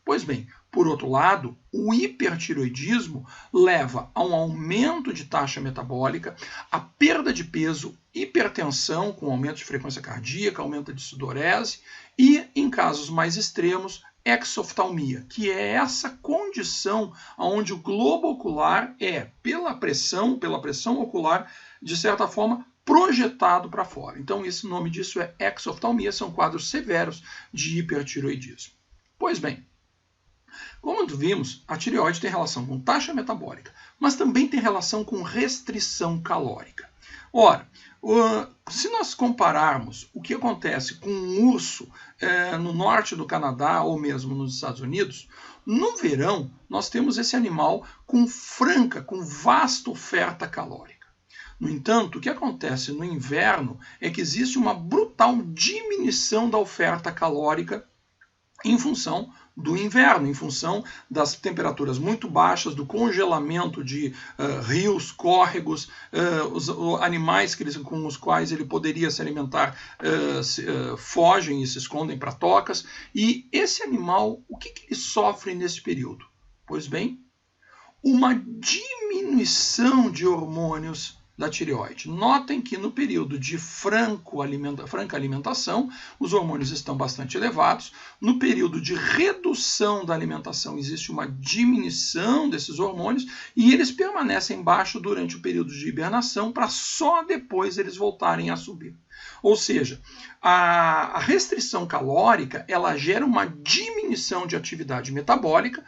Pois bem, por outro lado, o hipertireoidismo leva a um aumento de taxa metabólica, a perda de peso, hipertensão, com aumento de frequência cardíaca, aumento de sudorese e, em casos mais extremos, exoftalmia, que é essa condição onde o globo ocular é, pela pressão ocular, de certa forma, projetado para fora. Então, esse nome disso é exoftalmia, são quadros severos de hipertireoidismo. Pois bem, como vimos, a tireoide tem relação com taxa metabólica, mas também tem relação com restrição calórica. Ora, se nós compararmos o que acontece com um urso no norte do Canadá ou mesmo nos Estados Unidos, no verão nós temos esse animal com vasta oferta calórica. No entanto, o que acontece no inverno é que existe uma brutal diminuição da oferta calórica em função do inverno, em função das temperaturas muito baixas, do congelamento de rios, córregos, os animais com os quais ele poderia se alimentar fogem e se escondem para tocas. E esse animal, o que ele sofre nesse período? Pois bem, uma diminuição de hormônios da tireoide. Notem que no período de franca alimentação, os hormônios estão bastante elevados. No período de redução da alimentação, existe uma diminuição desses hormônios e eles permanecem baixos durante o período de hibernação para só depois eles voltarem a subir. Ou seja, a restrição calórica ela gera uma diminuição de atividade metabólica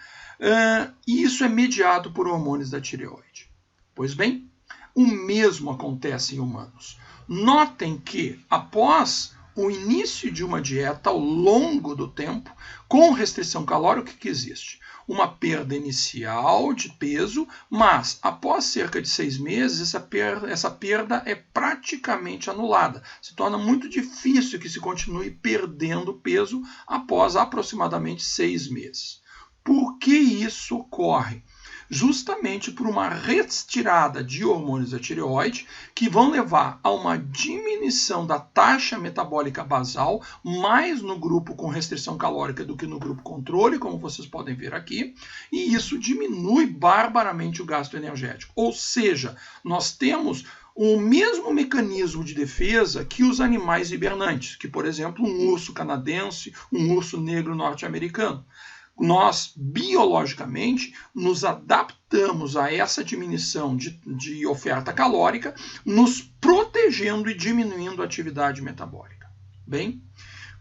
e isso é mediado por hormônios da tireoide. Pois bem, o mesmo acontece em humanos. Notem que, após o início de uma dieta ao longo do tempo, com restrição calórica, o que existe? Uma perda inicial de peso, mas após cerca de 6 meses, essa perda é praticamente anulada. Se torna muito difícil que se continue perdendo peso após aproximadamente 6 meses. Por que isso ocorre? Justamente por uma retirada de hormônios da tireoide que vão levar a uma diminuição da taxa metabólica basal, mais no grupo com restrição calórica do que no grupo controle, como vocês podem ver aqui, e isso diminui barbaramente o gasto energético. Ou seja, nós temos o mesmo mecanismo de defesa que os animais hibernantes, que, por exemplo, um urso canadense, um urso negro norte-americano. Nós, biologicamente, nos adaptamos a essa diminuição de oferta calórica, nos protegendo e diminuindo a atividade metabólica. Bem,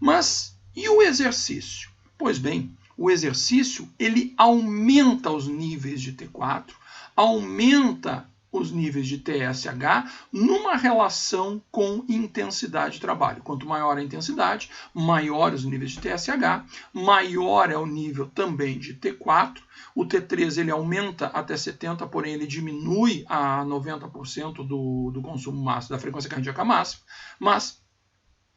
mas e o exercício? Pois bem, o exercício ele aumenta os níveis de T4, aumenta os níveis de TSH numa relação com intensidade de trabalho. Quanto maior a intensidade, maior os níveis de TSH, maior é o nível também de T4. O T3 ele aumenta até 70, porém ele diminui a 90% do consumo máximo, da frequência cardíaca máxima, mas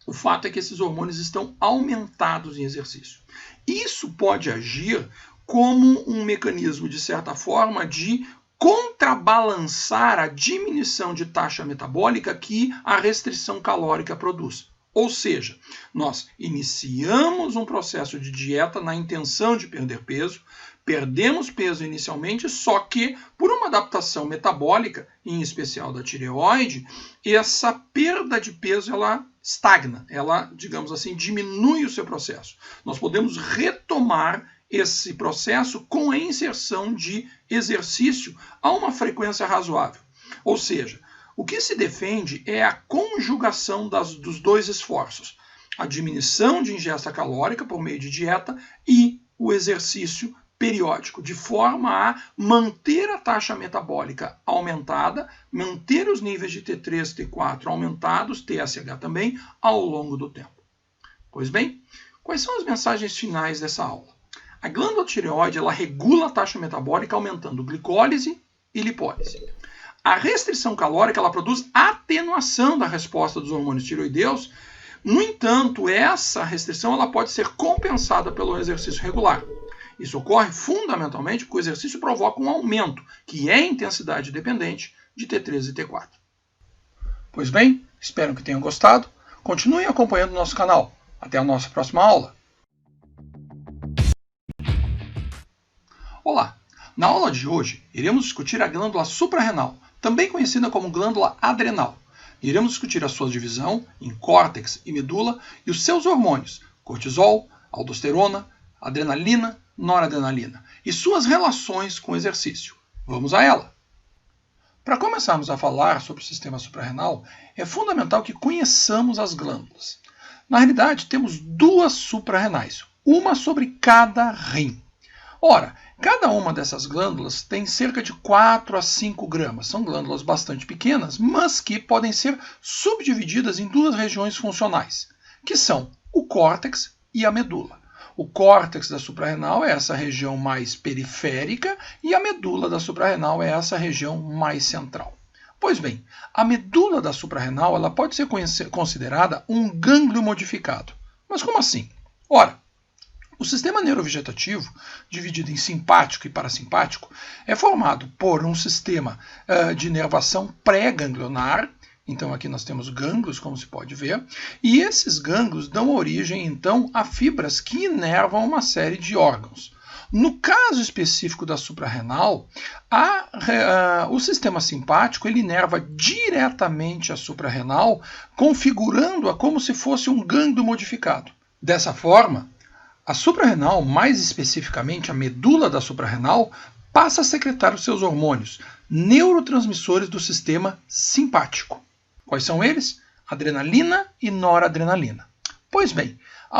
o fato é que esses hormônios estão aumentados em exercício. Isso pode agir como um mecanismo, de certa forma, de contrabalançar a diminuição de taxa metabólica que a restrição calórica produz. Ou seja, nós iniciamos um processo de dieta na intenção de perder peso, Perdemos peso inicialmente, só que por uma adaptação metabólica, em especial da tireoide, essa perda de peso ela estagna, ela, digamos assim, diminui o seu processo. Nós podemos retomar esse processo com a inserção de exercício a uma frequência razoável. Ou seja, o que se defende é a conjugação dos dois esforços, a diminuição de ingesta calórica por meio de dieta e o exercício periódico, de forma a manter a taxa metabólica aumentada, manter os níveis de T3 e T4 aumentados, TSH também, ao longo do tempo. Pois bem, quais são as mensagens finais dessa aula? A glândula tireoide ela regula a taxa metabólica aumentando glicólise e lipólise. A restrição calórica ela produz atenuação da resposta dos hormônios tireoideus. No entanto, essa restrição ela pode ser compensada pelo exercício regular. Isso ocorre fundamentalmente porque o exercício provoca um aumento, que é intensidade dependente, de T3 e T4. Pois bem, espero que tenham gostado. Continuem acompanhando o nosso canal. Até a nossa próxima aula. Olá! Na aula de hoje, iremos discutir a glândula suprarrenal, também conhecida como glândula adrenal. Iremos discutir a sua divisão em córtex e medula e os seus hormônios, cortisol, aldosterona, adrenalina, noradrenalina, e suas relações com o exercício. Vamos a ela! Para começarmos a falar sobre o sistema suprarrenal, é fundamental que conheçamos as glândulas. Na realidade, temos duas suprarrenais, uma sobre cada rim. Ora, cada uma dessas glândulas tem cerca de 4 a 5 gramas. São glândulas bastante pequenas, mas que podem ser subdivididas em duas regiões funcionais, que são o córtex e a medula. O córtex da suprarrenal é essa região mais periférica e a medula da suprarrenal é essa região mais central. Pois bem, a medula da suprarrenal ela pode ser considerada um gânglio modificado. Mas como assim? Ora, o sistema neurovegetativo, dividido em simpático e parasimpático, é formado por um sistema de inervação pré-ganglionar. Então aqui nós temos gânglios, como se pode ver, e esses gânglios dão origem, então, a fibras que inervam uma série de órgãos. No caso específico da suprarrenal, o sistema simpático ele inerva diretamente a suprarrenal, configurando-a como se fosse um gânglio modificado. Dessa forma, a suprarrenal, mais especificamente a medula da suprarrenal, passa a secretar os seus hormônios, neurotransmissores do sistema simpático. Quais são eles? Adrenalina e noradrenalina. Pois bem,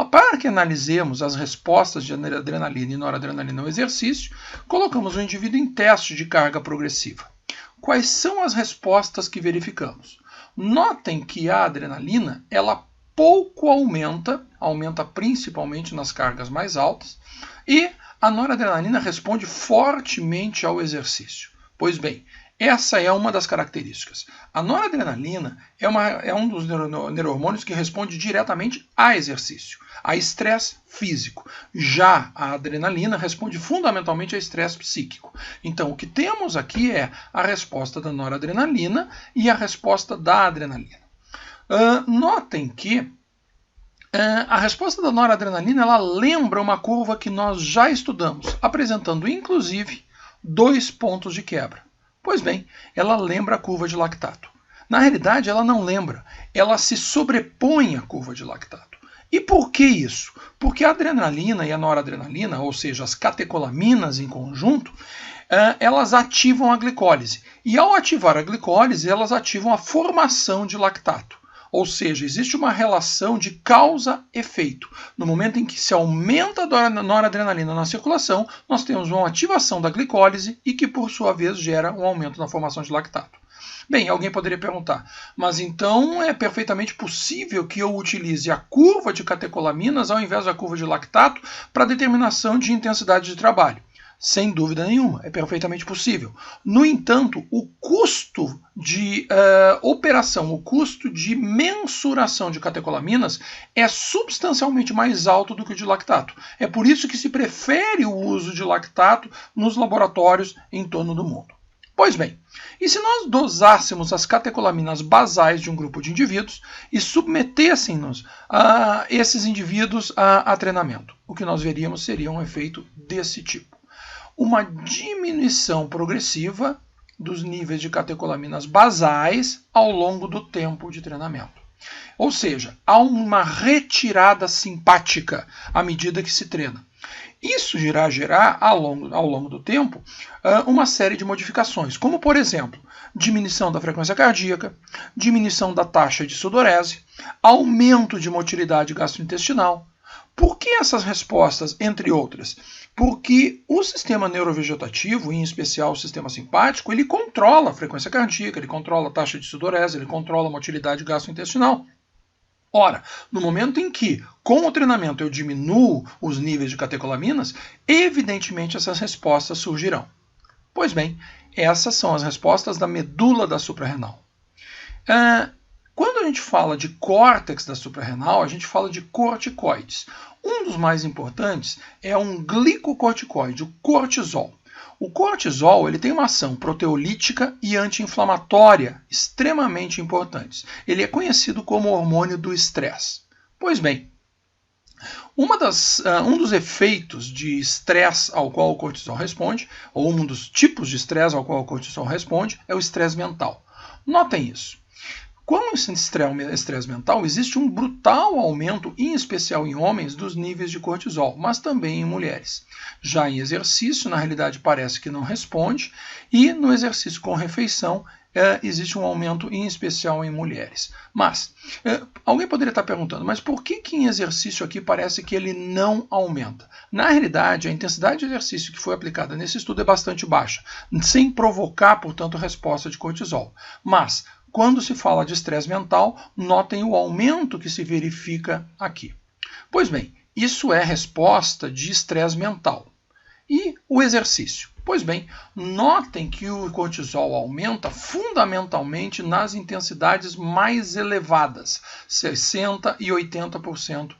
para que analisemos as respostas de adrenalina e noradrenalina ao exercício, colocamos o indivíduo em teste de carga progressiva. Quais são as respostas que verificamos? Notem que a adrenalina ela pouco aumenta principalmente nas cargas mais altas, e a noradrenalina responde fortemente ao exercício. Pois bem, essa é uma das características. A noradrenalina é um dos neurohormônios que responde diretamente a exercício, a estresse físico. Já a adrenalina responde fundamentalmente a estresse psíquico. Então, o que temos aqui é a resposta da noradrenalina e a resposta da adrenalina. Notem que a resposta da noradrenalina ela lembra uma curva que nós já estudamos, apresentando inclusive 2 pontos de quebra. Pois bem, ela lembra a curva de lactato. Na realidade, ela não lembra, ela se sobrepõe à curva de lactato. E por que isso? Porque a adrenalina e a noradrenalina, ou seja, as catecolaminas em conjunto, elas ativam a glicólise. E ao ativar a glicólise, elas ativam a formação de lactato. Ou seja, existe uma relação de causa-efeito. No momento em que se aumenta a noradrenalina na circulação, nós temos uma ativação da glicólise e que, por sua vez, gera um aumento na formação de lactato. Bem, alguém poderia perguntar, mas então é perfeitamente possível que eu utilize a curva de catecolaminas ao invés da curva de lactato para determinação de intensidade de trabalho? Sem dúvida nenhuma, é perfeitamente possível. No entanto, o custo de operação, o custo de mensuração de catecolaminas é substancialmente mais alto do que o de lactato. É por isso que se prefere o uso de lactato nos laboratórios em torno do mundo. Pois bem, e se nós dosássemos as catecolaminas basais de um grupo de indivíduos e submetêssemos esses indivíduos a treinamento? O que nós veríamos seria um efeito desse tipo. uma diminuição progressiva dos níveis de catecolaminas basais ao longo do tempo de treinamento. Ou seja, há uma retirada simpática à medida que se treina. Isso irá gerar, ao longo do tempo, uma série de modificações, como, por exemplo, diminuição da frequência cardíaca, diminuição da taxa de sudorese, aumento de motilidade gastrointestinal. Por que essas respostas, entre outras? Porque o sistema neurovegetativo, em especial o sistema simpático, ele controla a frequência cardíaca, ele controla a taxa de sudorese, ele controla a motilidade gastrointestinal. Ora, no momento em que, com o treinamento, eu diminuo os níveis de catecolaminas, evidentemente essas respostas surgirão. Pois bem, essas são as respostas da medula da suprarrenal. Quando a gente fala de córtex da suprarrenal, a gente fala de corticoides. Um dos mais importantes é um glicocorticoide, o cortisol. O cortisol ele tem uma ação proteolítica e anti-inflamatória extremamente importantes. Ele é conhecido como hormônio do estresse. Pois bem, um dos efeitos de estresse ao qual o cortisol responde, ou um dos tipos de estresse ao qual o cortisol responde, é o estresse mental. Notem isso. Com esse estresse mental, existe um brutal aumento, em especial em homens, dos níveis de cortisol, mas também em mulheres. Já em exercício, na realidade, parece que não responde, e no exercício com refeição, existe um aumento, em especial em mulheres. Mas, alguém poderia estar perguntando, mas por que em exercício aqui parece que ele não aumenta? Na realidade, a intensidade de exercício que foi aplicada nesse estudo é bastante baixa, sem provocar, portanto, resposta de cortisol. Mas, quando se fala de estresse mental, notem o aumento que se verifica aqui. Pois bem, isso é resposta de estresse mental. E o exercício? Pois bem, notem que o cortisol aumenta fundamentalmente nas intensidades mais elevadas, 60% e 80%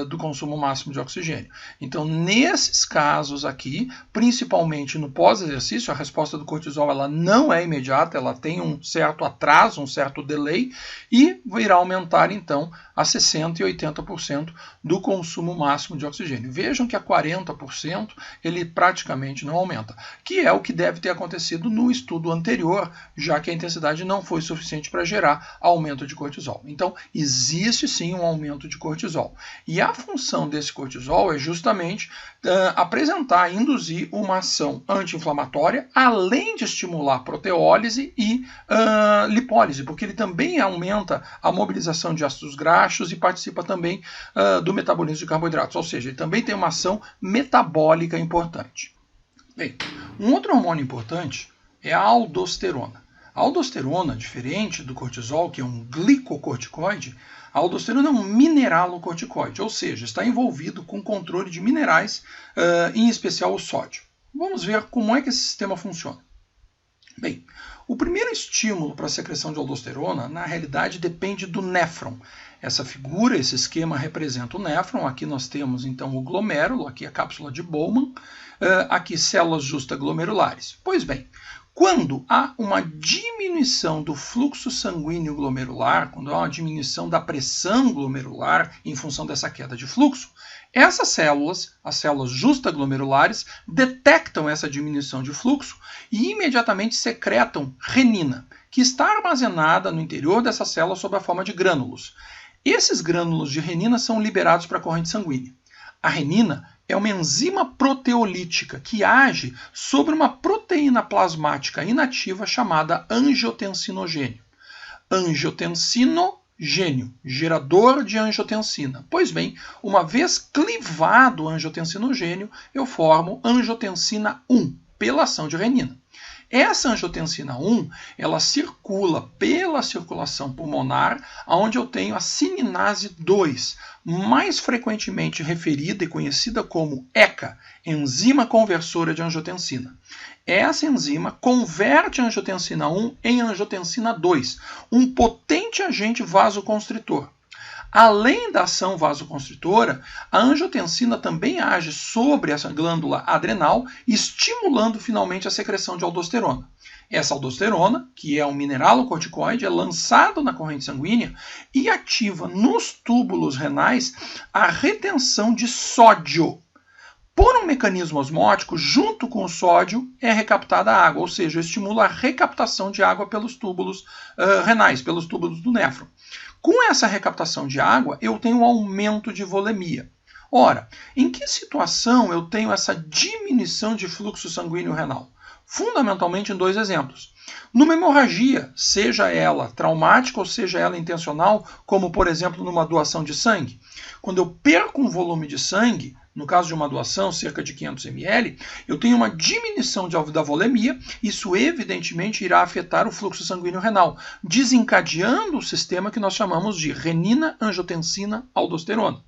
do consumo máximo de oxigênio. Então, nesses casos aqui, principalmente no pós-exercício, a resposta do cortisol ela não é imediata, ela tem um certo atraso, um certo delay, e irá aumentar, então, a 60% e 80% do consumo máximo de oxigênio. Vejam que a 40% ele praticamente não aumenta, que é o que deve ter acontecido no estudo anterior, já que a intensidade não foi suficiente para gerar aumento de cortisol. Então, existe sim um aumento de cortisol. E a função desse cortisol é justamente apresentar, induzir uma ação anti-inflamatória, além de estimular proteólise e lipólise, porque ele também aumenta a mobilização de ácidos graxos e participa também do metabolismo de carboidratos, ou seja, ele também tem uma ação metabólica importante. Bem, um outro hormônio importante é a aldosterona. A aldosterona, diferente do cortisol, que é um glicocorticoide, a aldosterona é um mineralocorticoide, ou seja, está envolvido com controle de minerais, em especial o sódio. Vamos ver como é que esse sistema funciona. Bem, o primeiro estímulo para a secreção de aldosterona, na realidade, depende do néfron. Essa figura, esse esquema representa o néfron. Aqui nós temos, então, o glomérulo, aqui a cápsula de Bowman, aqui células justaglomerulares. Pois bem, quando há uma diminuição do fluxo sanguíneo glomerular, quando há uma diminuição da pressão glomerular em função dessa queda de fluxo, essas células, as células justaglomerulares, detectam essa diminuição de fluxo e imediatamente secretam renina, que está armazenada no interior dessa célula sob a forma de grânulos. Esses grânulos de renina são liberados para a corrente sanguínea. A renina é uma enzima proteolítica que age sobre uma proteína plasmática inativa chamada angiotensinogênio. Angiotensinogênio, gerador de angiotensina. Pois bem, uma vez clivado o angiotensinogênio, eu formo angiotensina 1 pela ação de renina. Essa angiotensina 1, ela circula pela circulação pulmonar, onde eu tenho a cininase 2, mais frequentemente referida e conhecida como ECA, enzima conversora de angiotensina. Essa enzima converte a angiotensina 1 em angiotensina 2, um potente agente vasoconstritor. Além da ação vasoconstritora, a angiotensina também age sobre essa glândula adrenal, estimulando finalmente a secreção de aldosterona. Essa aldosterona, que é um mineralocorticoide, é lançada na corrente sanguínea e ativa nos túbulos renais a retenção de sódio. Por um mecanismo osmótico, junto com o sódio, é recaptada a água, ou seja, estimula a recaptação de água pelos túbulos renais, pelos túbulos do néfron. Com essa recaptação de água, eu tenho um aumento de volemia. Ora, em que situação eu tenho essa diminuição de fluxo sanguíneo renal? Fundamentalmente em 2 exemplos. Numa hemorragia, seja ela traumática ou seja ela intencional, como por exemplo numa doação de sangue. Quando eu perco um volume de sangue, no caso de uma doação, cerca de 500 ml, eu tenho uma diminuição da volemia, isso evidentemente irá afetar o fluxo sanguíneo renal, desencadeando o sistema que nós chamamos de renina, angiotensina, aldosterona.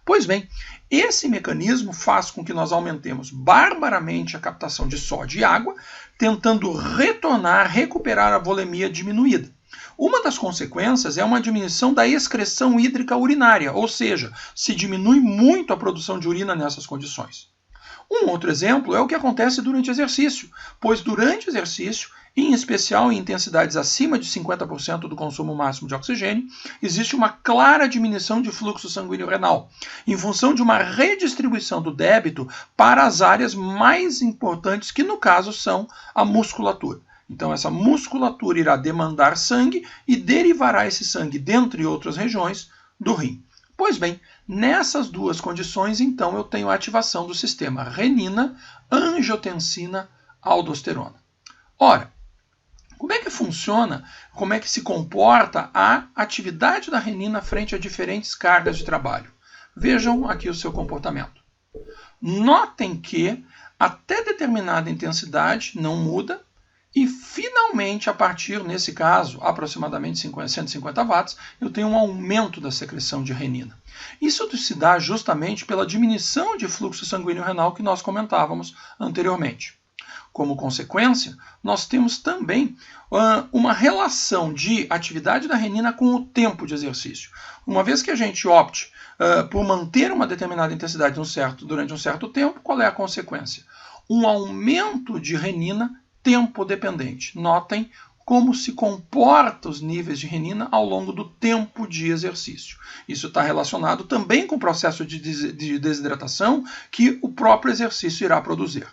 Pois bem, esse mecanismo faz com que nós aumentemos barbaramente a captação de sódio e água, tentando recuperar a volemia diminuída. Uma das consequências é uma diminuição da excreção hídrica urinária, ou seja, se diminui muito a produção de urina nessas condições. Um outro exemplo é o que acontece durante o exercício, pois durante o exercício, em especial em intensidades acima de 50% do consumo máximo de oxigênio, existe uma clara diminuição de fluxo sanguíneo renal, em função de uma redistribuição do débito para as áreas mais importantes, que no caso são a musculatura. Então essa musculatura irá demandar sangue e derivará esse sangue, dentre outras regiões, do rim. Pois bem, nessas 2 condições, então, eu tenho a ativação do sistema renina, angiotensina, aldosterona. Ora, como é que funciona, como é que se comporta a atividade da renina frente a diferentes cargas de trabalho? Vejam aqui o seu comportamento. Notem que até determinada intensidade não muda e finalmente, a partir, nesse caso, aproximadamente 150 watts, eu tenho um aumento da secreção de renina. Isso se dá justamente pela diminuição de fluxo sanguíneo renal que nós comentávamos anteriormente. Como consequência, nós temos também uma relação de atividade da renina com o tempo de exercício. Uma vez que a gente opte por manter uma determinada intensidade durante um certo tempo, qual é a consequência? Um aumento de renina tempo dependente. Notem como se comportam os níveis de renina ao longo do tempo de exercício. Isso está relacionado também com o processo de desidratação que o próprio exercício irá produzir.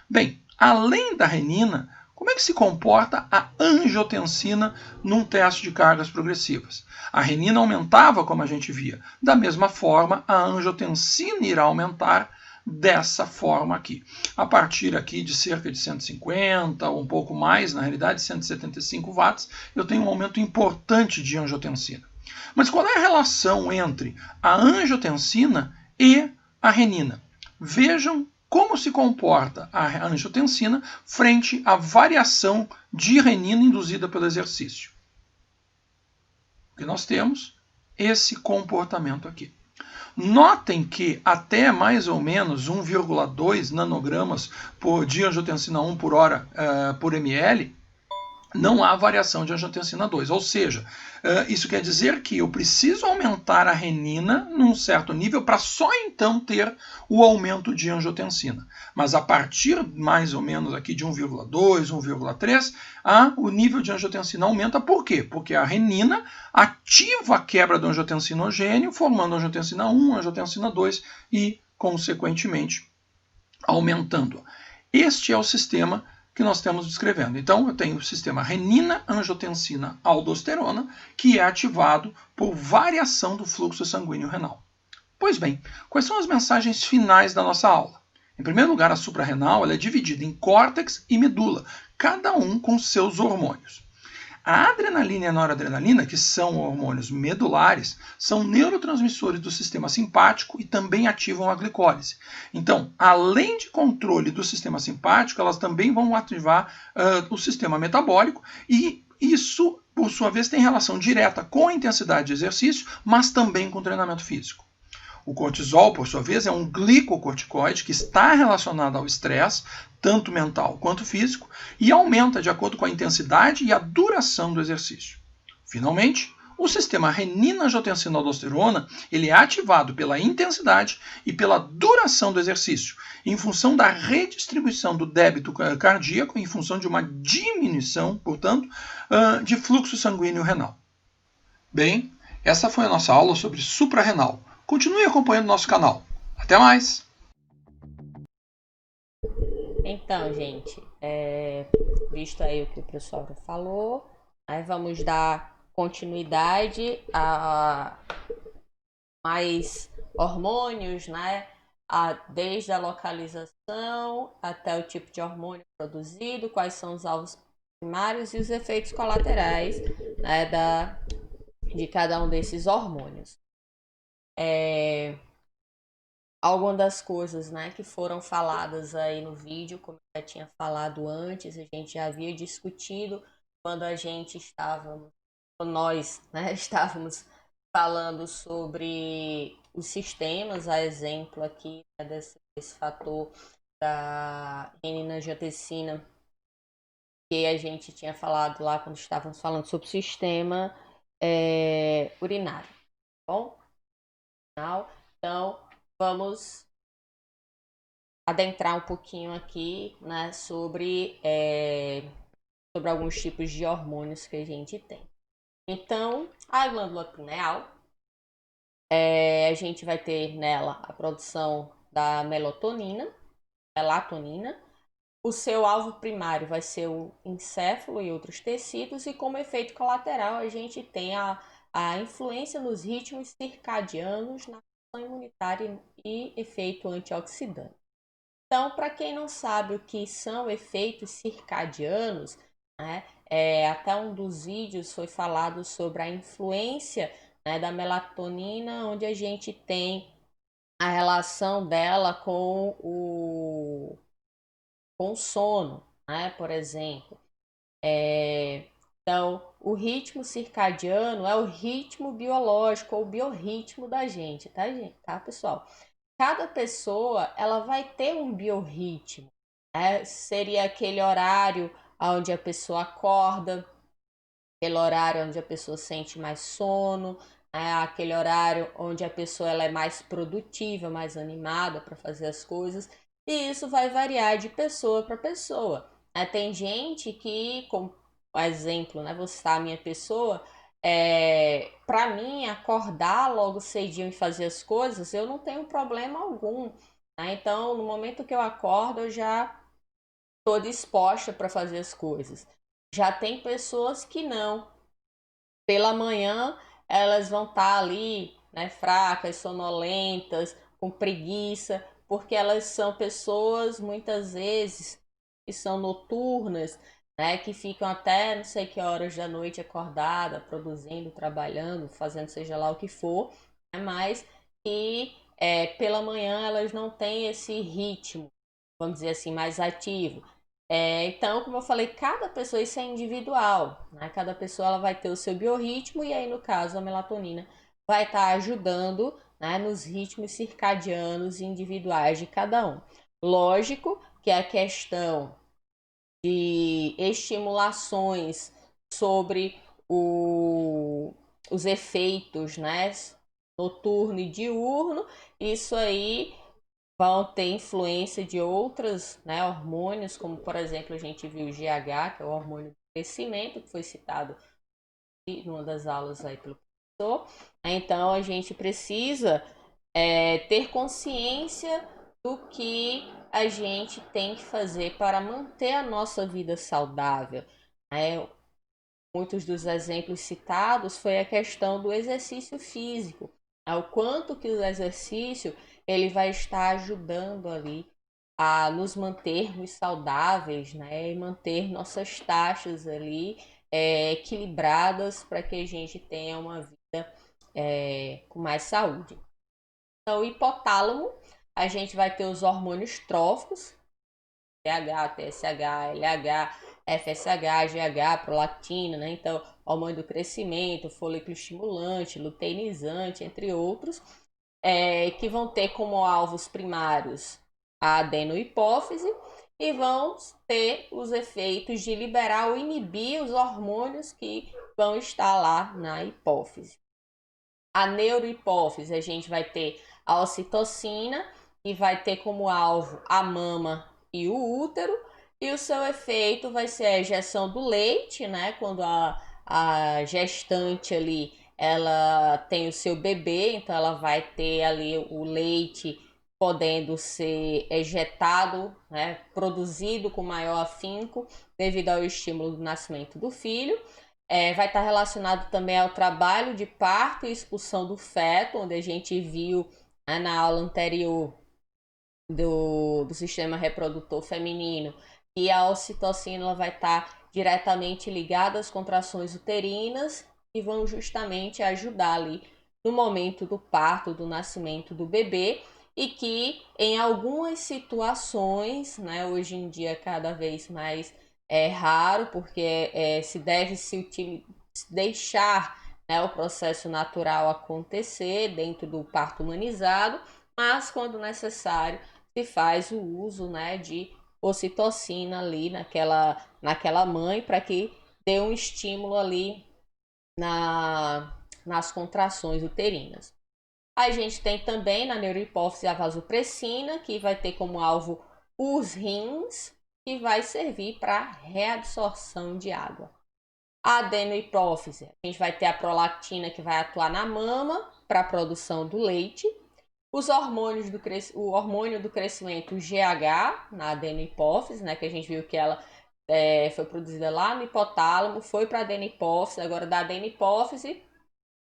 Bem, além da renina, como é que se comporta a angiotensina num teste de cargas progressivas? A renina aumentava, como a gente via. Da mesma forma, a angiotensina irá aumentar dessa forma aqui. A partir aqui de cerca de 150, ou um pouco mais, na realidade 175 watts, eu tenho um aumento importante de angiotensina. Mas qual é a relação entre a angiotensina e a renina? Vejam como se comporta a angiotensina frente à variação de renina induzida pelo exercício. O que nós temos? Esse comportamento aqui. Notem que até mais ou menos 1,2 nanogramas de angiotensina 1 por hora por ml, não há variação de angiotensina 2. Ou seja, isso quer dizer que eu preciso aumentar a renina num certo nível para só então ter o aumento de angiotensina. Mas a partir mais ou menos aqui de 1,2, 1,3, o nível de angiotensina aumenta. Por quê? Porque a renina ativa a quebra do angiotensinogênio, formando angiotensina 1, angiotensina 2 e, consequentemente, aumentando. Este é o sistema que nós estamos descrevendo. Então, eu tenho o sistema renina, angiotensina, aldosterona, que é ativado por variação do fluxo sanguíneo renal. Pois bem, quais são as mensagens finais da nossa aula? Em primeiro lugar, a suprarrenal ela é dividida em córtex e medula, cada um com seus hormônios. A adrenalina e a noradrenalina, que são hormônios medulares, são neurotransmissores do sistema simpático e também ativam a glicólise. Então, além de controle do sistema simpático, elas também vão ativar o sistema metabólico e isso, por sua vez, tem relação direta com a intensidade de exercício, mas também com o treinamento físico. O cortisol, por sua vez, é um glicocorticoide que está relacionado ao estresse, tanto mental quanto físico, e aumenta de acordo com a intensidade e a duração do exercício. Finalmente, o sistema renina-angiotensina-aldosterona ele é ativado pela intensidade e pela duração do exercício, em função da redistribuição do débito cardíaco, em função de uma diminuição, portanto, de fluxo sanguíneo renal. Bem, essa foi a nossa aula sobre suprarrenal. Continue acompanhando nosso canal. Até mais!
Então, gente, visto aí o que o professor falou, aí vamos dar continuidade a mais hormônios, né? Desde a localização até o tipo de hormônio produzido, quais são os alvos primários e os efeitos colaterais, né, de cada um desses hormônios. Algumas das coisas, né, que foram faladas aí no vídeo, como eu já tinha falado antes, a gente já havia discutido quando nós, né, estávamos falando sobre os sistemas, a exemplo aqui, né, desse fator da renin-angiotensina, que a gente tinha falado lá quando estávamos falando sobre o sistema urinário, tá bom? Então, vamos adentrar um pouquinho aqui, né, sobre alguns tipos de hormônios que a gente tem. Então, a glândula pineal, a gente vai ter nela a produção da melatonina. O seu alvo primário vai ser o encéfalo e outros tecidos, e como efeito colateral a gente tem a influência nos ritmos circadianos, na função imunitária e efeito antioxidante. Então, para quem não sabe o que são efeitos circadianos, né, até um dos vídeos foi falado sobre a influência, né, da melatonina, onde a gente tem a relação dela com o sono, né, por exemplo. Então, o ritmo circadiano é o ritmo biológico ou biorritmo da gente, tá, gente? Tá, pessoal? Cada pessoa ela vai ter um biorritmo, né? Seria aquele horário onde a pessoa acorda, aquele horário onde a pessoa sente mais sono, né? Aquele horário onde a pessoa ela é mais produtiva, mais animada para fazer as coisas, e isso vai variar de pessoa para pessoa. Tem gente que, como exemplo, né, vou citar a minha pessoa, para mim acordar logo cedinho e fazer as coisas, eu não tenho problema algum, né? Então, no momento que eu acordo, eu já estou disposta para fazer as coisas. Já tem pessoas que não. Pela manhã, elas vão estar ali, né, fracas, sonolentas, com preguiça, porque elas são pessoas muitas vezes que são noturnas, né, que ficam até não sei que horas da noite acordada, produzindo, trabalhando, fazendo seja lá o que for, né, mas que pela manhã elas não têm esse ritmo, vamos dizer assim, mais ativo. Então, como eu falei, cada pessoa isso é individual, né? Cada pessoa ela vai ter o seu biorritmo, e aí, no caso, a melatonina vai estar ajudando, né, nos ritmos circadianos individuais de cada um. Lógico que a questão de estimulações sobre os efeitos, né, noturno e diurno, isso aí vão ter influência de outros, né, hormônios, como por exemplo a gente viu o GH, que é o hormônio do crescimento, que foi citado em uma das aulas aí pelo professor. Então a gente precisa ter consciência do que a gente tem que fazer para manter a nossa vida saudável. Muitos dos exemplos citados foi a questão do exercício físico, o quanto que o exercício ele vai estar ajudando ali a nos mantermos saudáveis, né, e manter nossas taxas ali equilibradas para que a gente tenha uma vida com mais saúde. Então, o hipotálamo, a gente vai ter os hormônios tróficos, TH, TSH, LH, FSH, GH, prolactina, né? Então, hormônio do crescimento, folículo estimulante, luteinizante, entre outros, que vão ter como alvos primários a adenohipófise e vão ter os efeitos de liberar ou inibir os hormônios que vão estar lá na hipófise. A neurohipófise, a gente vai ter a ocitocina, que vai ter como alvo a mama e o útero, e o seu efeito vai ser a ejeção do leite, né? Quando a gestante ali ela tem o seu bebê, então ela vai ter ali o leite podendo ser ejetado, né, produzido com maior afinco devido ao estímulo do nascimento do filho. Vai estar relacionado também ao trabalho de parto e expulsão do feto, onde a gente viu, né, na aula anterior do sistema reprodutor feminino, e a ocitocina ela vai estar diretamente ligada às contrações uterinas e vão justamente ajudar ali no momento do parto, do nascimento do bebê, e que em algumas situações, né, hoje em dia cada vez mais raro, porque se deve se deixar, né, o processo natural acontecer dentro do parto humanizado, mas quando necessário se faz o uso, né, de ocitocina ali naquela mãe para que dê um estímulo ali nas contrações uterinas. A gente tem também na neurohipófise a vasopressina, que vai ter como alvo os rins, que vai servir para reabsorção de água. A adenohipófise, a gente vai ter a prolactina, que vai atuar na mama para a produção do leite. Os hormônios o hormônio do crescimento, o GH, na adenohipófise, né, que a gente viu que ela foi produzida lá no hipotálamo, foi para a adenohipófise, agora da adenohipófise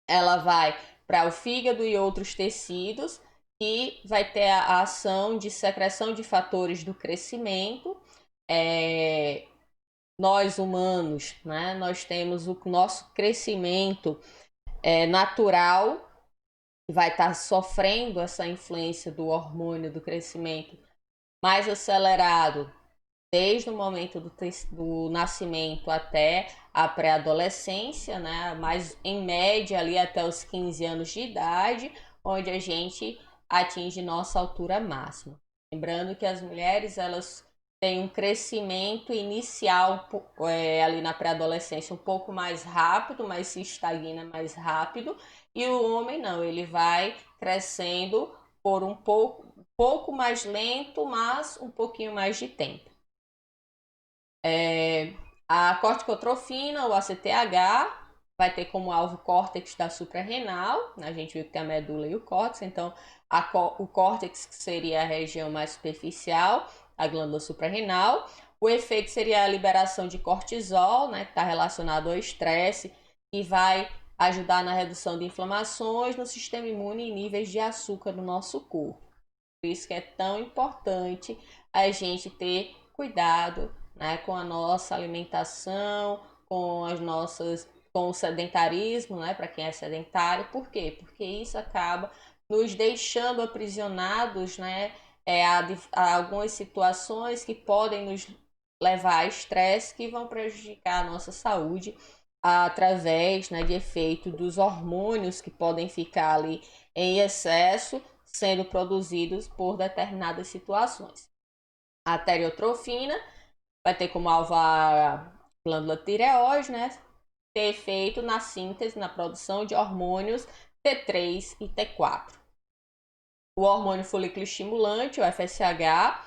ela vai para o fígado e outros tecidos, e vai ter a ação de secreção de fatores do crescimento. Nós humanos, né, nós temos o nosso crescimento natural, vai estar sofrendo essa influência do hormônio do crescimento mais acelerado desde o momento do nascimento até a pré-adolescência, né? Mas em média ali até os 15 anos de idade, onde a gente atinge nossa altura máxima. Lembrando que as mulheres elas têm um crescimento inicial ali na pré-adolescência um pouco mais rápido, mas se estagna mais rápido, e o homem não, ele vai crescendo por um pouco mais lento, mas um pouquinho mais de tempo. A corticotrofina, o ACTH, vai ter como alvo o córtex da suprarrenal. A gente viu que tem a medula e o córtex, então o córtex seria a região mais superficial, a glândula suprarrenal. O efeito seria a liberação de cortisol, né, que está relacionado ao estresse, e vai ajudar na redução de inflamações no sistema imune e níveis de açúcar no nosso corpo. Por isso que é tão importante a gente ter cuidado, né, com a nossa alimentação, com o sedentarismo, né, para quem é sedentário. Por quê? Porque isso acaba nos deixando aprisionados, né, a algumas situações que podem nos levar a estresse, que vão prejudicar a nossa saúde através, né, de efeito dos hormônios que podem ficar ali em excesso, sendo produzidos por determinadas situações. A tireotrofina vai ter como alvo a glândula tireoide, né? Ter efeito na síntese, na produção de hormônios T3 e T4. O hormônio folículo estimulante, o FSH,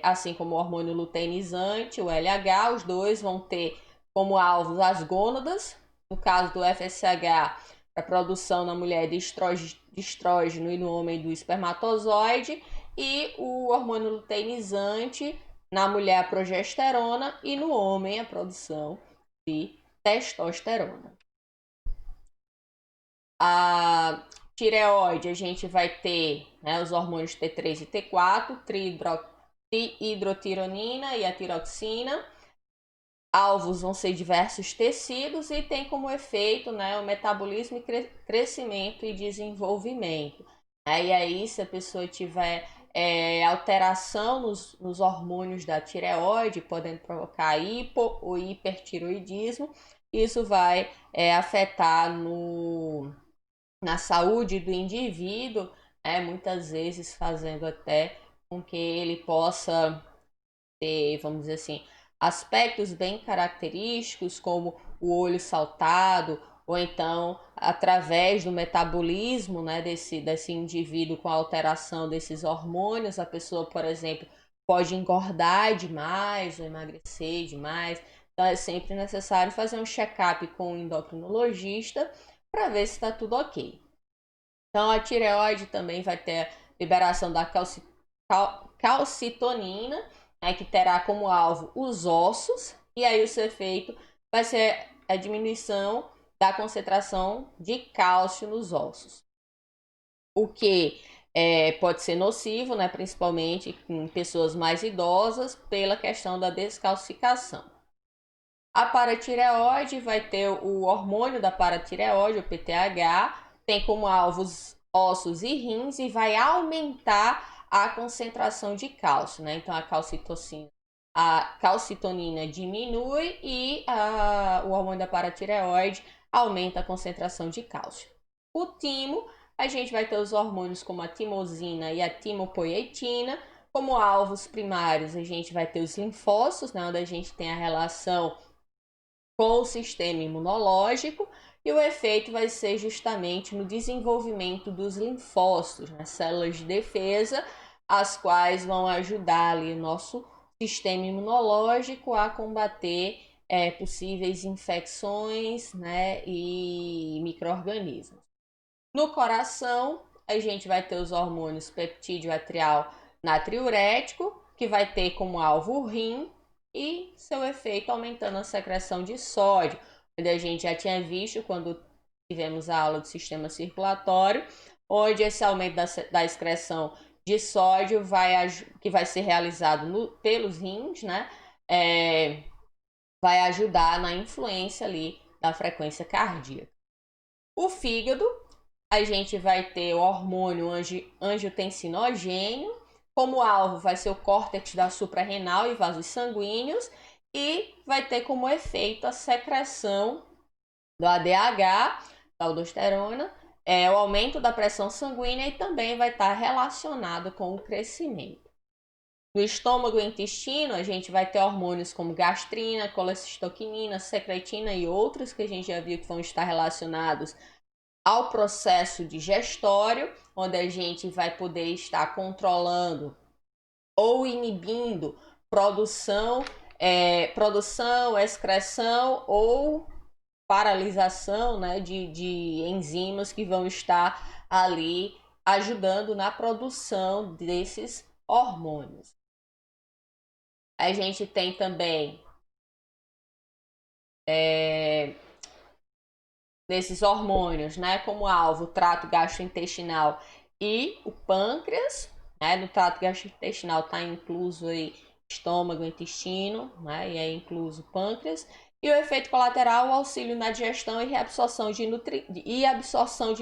assim como o hormônio luteinizante, o LH, os dois vão ter como alvo as gônadas. No caso do FSH, a produção na mulher de estrógeno e no homem do espermatozoide, e o hormônio luteinizante na mulher a progesterona e no homem a produção de testosterona. A tireoide, a gente vai ter, né, os hormônios T3 e T4, trihidrotironina e a tiroxina. Alvos vão ser diversos tecidos e tem como efeito, né, o metabolismo, crescimento e desenvolvimento. E aí, se a pessoa tiver alteração nos hormônios da tireoide, podendo provocar hipo ou hipertiroidismo, isso vai afetar na saúde do indivíduo, muitas vezes fazendo até com que ele possa ter, vamos dizer assim, aspectos bem característicos, como o olho saltado, ou então através do metabolismo, né, desse indivíduo com a alteração desses hormônios, a pessoa, por exemplo, pode engordar demais ou emagrecer demais. Então é sempre necessário fazer um check-up com o endocrinologista para ver se está tudo ok. Então a tireoide também vai ter liberação da calcitonina, né, que terá como alvo os ossos, e aí o seu efeito vai ser a diminuição da concentração de cálcio nos ossos. O que pode ser nocivo, né, principalmente em pessoas mais idosas, pela questão da descalcificação. A paratireoide vai ter o hormônio da paratireoide, o PTH, tem como alvos ossos e rins e vai aumentar a concentração de cálcio, né? Então a calcitonina diminui e o hormônio da paratireoide aumenta a concentração de cálcio. O timo, a gente vai ter os hormônios como a timosina e a timopoietina. Como alvos primários, a gente vai ter os linfócitos, né, onde a gente tem a relação com o sistema imunológico, e o efeito vai ser justamente no desenvolvimento dos linfócitos, nas células de defesa, as quais vão ajudar ali o nosso sistema imunológico a combater possíveis infecções, né, e micro-organismos. No coração, a gente vai ter os hormônios peptídeo atrial natriurético, que vai ter como alvo o rim, e seu efeito aumentando a secreção de sódio, onde a gente já tinha visto quando tivemos a aula do sistema circulatório, onde esse aumento da excreção de sódio que vai ser realizado pelos rins, né, vai ajudar na influência ali da frequência cardíaca. O fígado, a gente vai ter o hormônio angiotensinogênio, como alvo vai ser o córtex da suprarrenal e vasos sanguíneos, e vai ter como efeito a secreção do ADH, da aldosterona, o aumento da pressão sanguínea, e também vai estar relacionado com o crescimento. No estômago e intestino, a gente vai ter hormônios como gastrina, colecistoquinina, secretina e outros que a gente já viu que vão estar relacionados ao processo digestório, onde a gente vai poder estar controlando ou inibindo produção, excreção ou paralisação, né, de enzimas que vão estar ali ajudando na produção desses hormônios. A gente tem também desses hormônios, né, como alvo o trato gastrointestinal e o pâncreas, né? No trato gastrointestinal está incluso aí estômago, intestino, né, e é incluso o pâncreas. E o efeito colateral, o auxílio na digestão e absorção de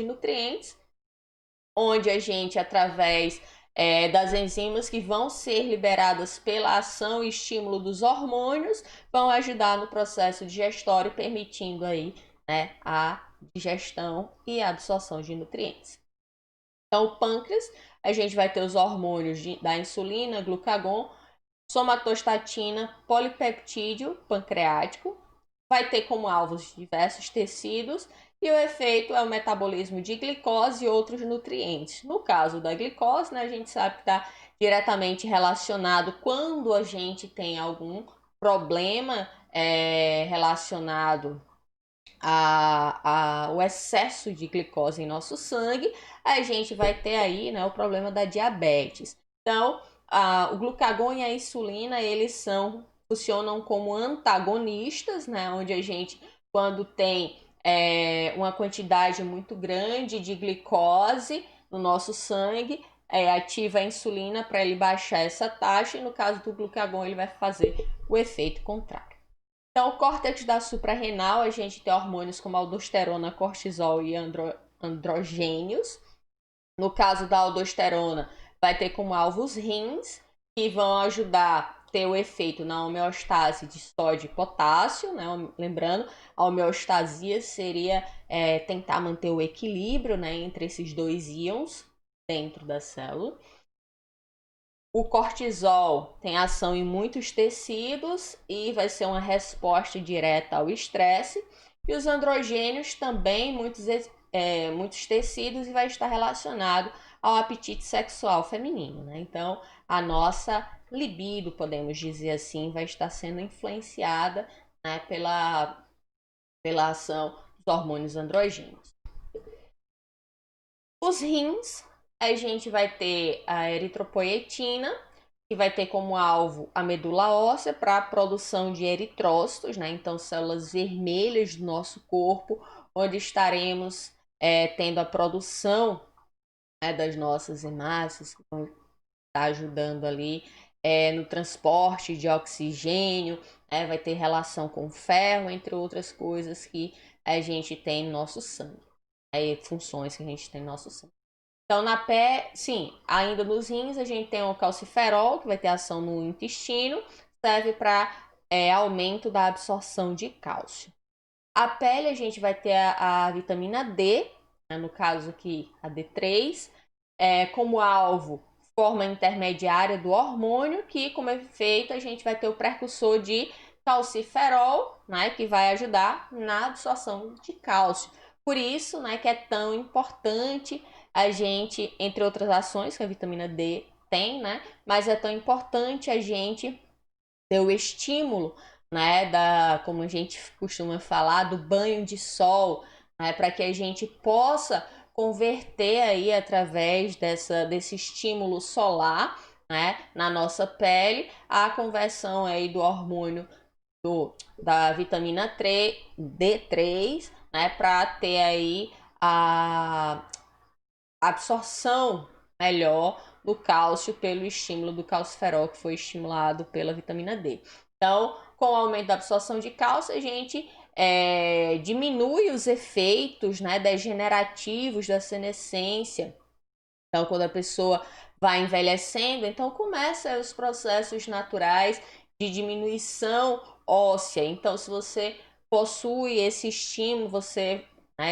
nutrientes, onde a gente, através das enzimas que vão ser liberadas pela ação e estímulo dos hormônios, vão ajudar no processo digestório, permitindo aí, né, a digestão e a absorção de nutrientes. Então, o pâncreas, a gente vai ter os hormônios da insulina, glucagon, somatostatina, polipeptídeo pancreático, vai ter como alvos diversos tecidos, e o efeito é o metabolismo de glicose e outros nutrientes. No caso da glicose, né, a gente sabe que está diretamente relacionado quando a gente tem algum problema relacionado ao excesso de glicose em nosso sangue, a gente vai ter aí, né, o problema da diabetes. Então, o glucagon e a insulina, eles funcionam como antagonistas, né, onde a gente, quando tem uma quantidade muito grande de glicose no nosso sangue, ativa a insulina para ele baixar essa taxa, e no caso do glucagon ele vai fazer o efeito contrário. Então, o córtex da suprarrenal, a gente tem hormônios como aldosterona, cortisol e androgênios. No caso da aldosterona, vai ter como alvo os rins, que vão ajudar a ter o efeito na homeostase de sódio e potássio, né? Lembrando, a homeostasia seria tentar manter o equilíbrio, né, entre esses dois íons dentro da célula. O cortisol tem ação em muitos tecidos e vai ser uma resposta direta ao estresse. E os androgênios também, muitos tecidos, e vai estar relacionado ao apetite sexual feminino, né? Então, a nossa libido, podemos dizer assim, vai estar sendo influenciada, né, pela ação dos hormônios androgênios. Os rins, A gente vai ter a eritropoietina, que vai ter como alvo a medula óssea para a produção de eritrócitos, né? Então, células vermelhas do nosso corpo, onde estaremos tendo a produção, né, das nossas hemácias, que vão estar ajudando ali no transporte de oxigênio, vai ter relação com ferro, entre outras coisas que a gente tem no nosso sangue, funções que a gente tem no nosso sangue. Então, na pele, sim, ainda nos rins, a gente tem o calciferol, que vai ter ação no intestino, serve para aumento da absorção de cálcio. A pele, a gente vai ter a vitamina D, né, no caso aqui a D3, como alvo, forma intermediária do hormônio, que como efeito a gente vai ter o precursor de calciferol, né, que vai ajudar na absorção de cálcio. Por isso, né, que é tão importante a gente, entre outras ações que a vitamina D tem, né, mas é tão importante a gente ter o estímulo, né, como a gente costuma falar, do banho de sol, né, para que a gente possa converter aí através desse estímulo solar, né, na nossa pele, a conversão aí do hormônio da vitamina D3, né, para ter aí a absorção melhor do cálcio pelo estímulo do calciferol que foi estimulado pela vitamina D. Então, com o aumento da absorção de cálcio, a gente diminui os efeitos, né, degenerativos da senescência. Então, quando a pessoa vai envelhecendo, então começam os processos naturais de diminuição óssea. Então, se você possui esse estímulo,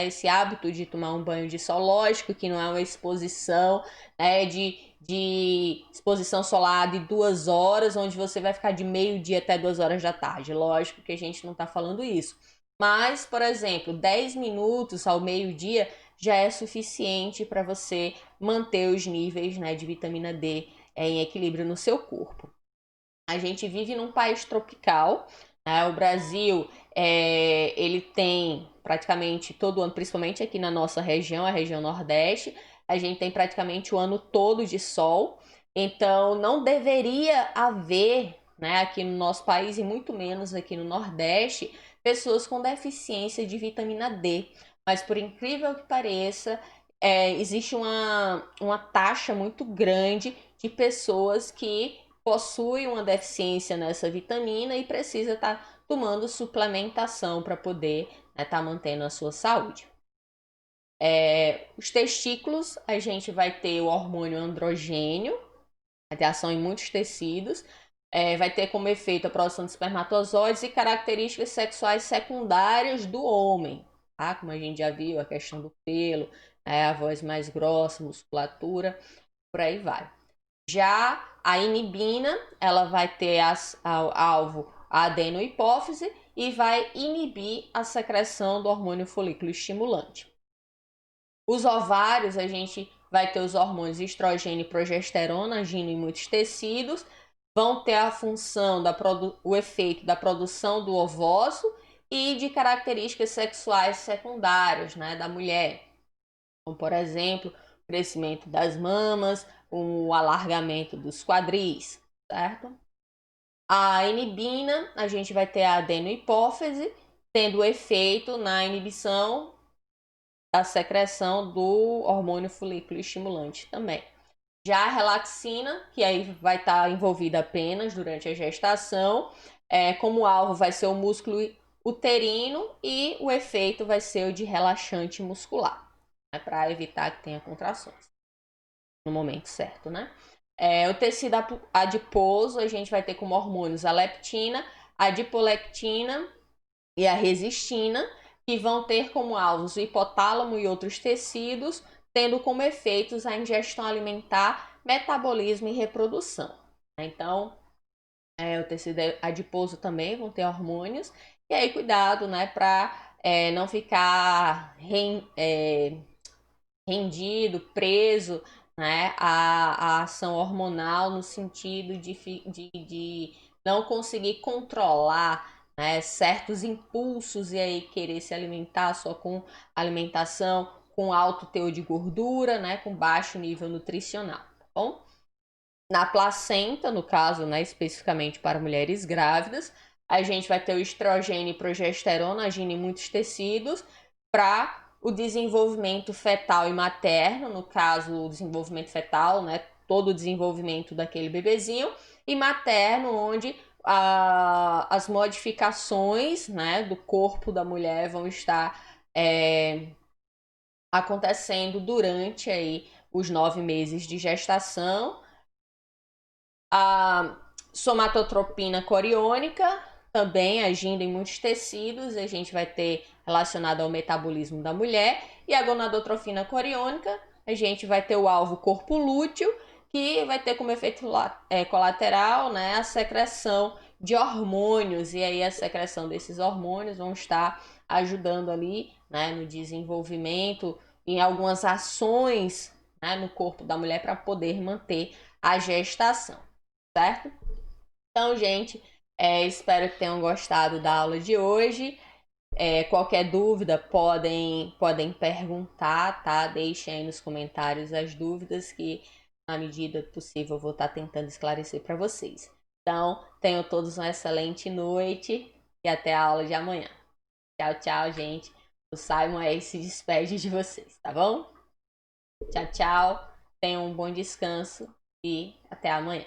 esse hábito de tomar um banho de sol, lógico que não é uma exposição de exposição solar de 2 horas, onde você vai ficar de meio-dia até 2 horas da tarde. Lógico que a gente não está falando isso. Mas, por exemplo, 10 minutos ao meio-dia já é suficiente para você manter os níveis, né, de vitamina D em equilíbrio no seu corpo. A gente vive num país tropical, né? O Brasil ele tem praticamente todo ano, principalmente aqui na nossa região, a região Nordeste, a gente tem praticamente o ano todo de sol. Então, não deveria haver, né, aqui no nosso país e muito menos aqui no Nordeste, pessoas com deficiência de vitamina D. Mas, por incrível que pareça, existe uma taxa muito grande de pessoas que possuem uma deficiência nessa vitamina e precisa estar tomando suplementação para poder estar mantendo a sua saúde. Os testículos, a gente vai ter o hormônio androgênio, vai ter ação em muitos tecidos, vai ter como efeito a produção de espermatozoides e características sexuais secundárias do homem, tá? Como a gente já viu, a questão do pelo, a voz mais grossa, musculatura, por aí vai. Já a inibina, ela vai ter alvo a adenohipófise e vai inibir a secreção do hormônio folículo estimulante. Os ovários, a gente vai ter os hormônios estrogênio e progesterona agindo em muitos tecidos, vão ter a função, o efeito da produção do ovócito e de características sexuais secundárias, né, da mulher. Como, por exemplo, o crescimento das mamas, o alargamento dos quadris, certo? A inibina, a gente vai ter a adenohipófise, tendo efeito na inibição da secreção do hormônio folículo estimulante também. Já a relaxina, que aí vai estar envolvida apenas durante a gestação, como alvo vai ser o músculo uterino e o efeito vai ser o de relaxante muscular, né, para evitar que tenha contrações no momento certo, né? O tecido adiposo, a gente vai ter como hormônios a leptina, a adipolectina e a resistina, que vão ter como alvos o hipotálamo e outros tecidos, tendo como efeitos a ingestão alimentar, metabolismo e reprodução. Então, o tecido adiposo também vão ter hormônios, e aí cuidado, né, para não ficar rendido, preso, né, a ação hormonal no sentido de não conseguir controlar, né, certos impulsos e aí querer se alimentar só com alimentação com alto teor de gordura, né, com baixo nível nutricional, tá bom? Na placenta, no caso, né, especificamente para mulheres grávidas, a gente vai ter o estrogênio e progesterona agindo em muitos tecidos para o desenvolvimento fetal e materno, no caso, o desenvolvimento fetal, né, todo o desenvolvimento daquele bebezinho, e materno, onde as modificações, né, do corpo da mulher vão estar acontecendo durante aí os 9 meses de gestação. A somatotropina coriônica também agindo em muitos tecidos, a gente vai ter relacionado ao metabolismo da mulher, e a gonadotrofina coriônica, a gente vai ter o alvo corpo lúteo, que vai ter como efeito colateral, né, a secreção de hormônios, e aí a secreção desses hormônios vão estar ajudando ali, né, no desenvolvimento, em algumas ações, né, no corpo da mulher para poder manter a gestação, certo? Então, gente, espero que tenham gostado da aula de hoje. Qualquer dúvida podem perguntar, tá? Deixem aí nos comentários as dúvidas que, na medida possível, eu vou estar tentando esclarecer para vocês. Então, tenham todos uma excelente noite e até a aula de amanhã. Tchau, tchau, gente. O Simon aí se despede de vocês, tá bom? Tchau, tchau. Tenham um bom descanso e até amanhã.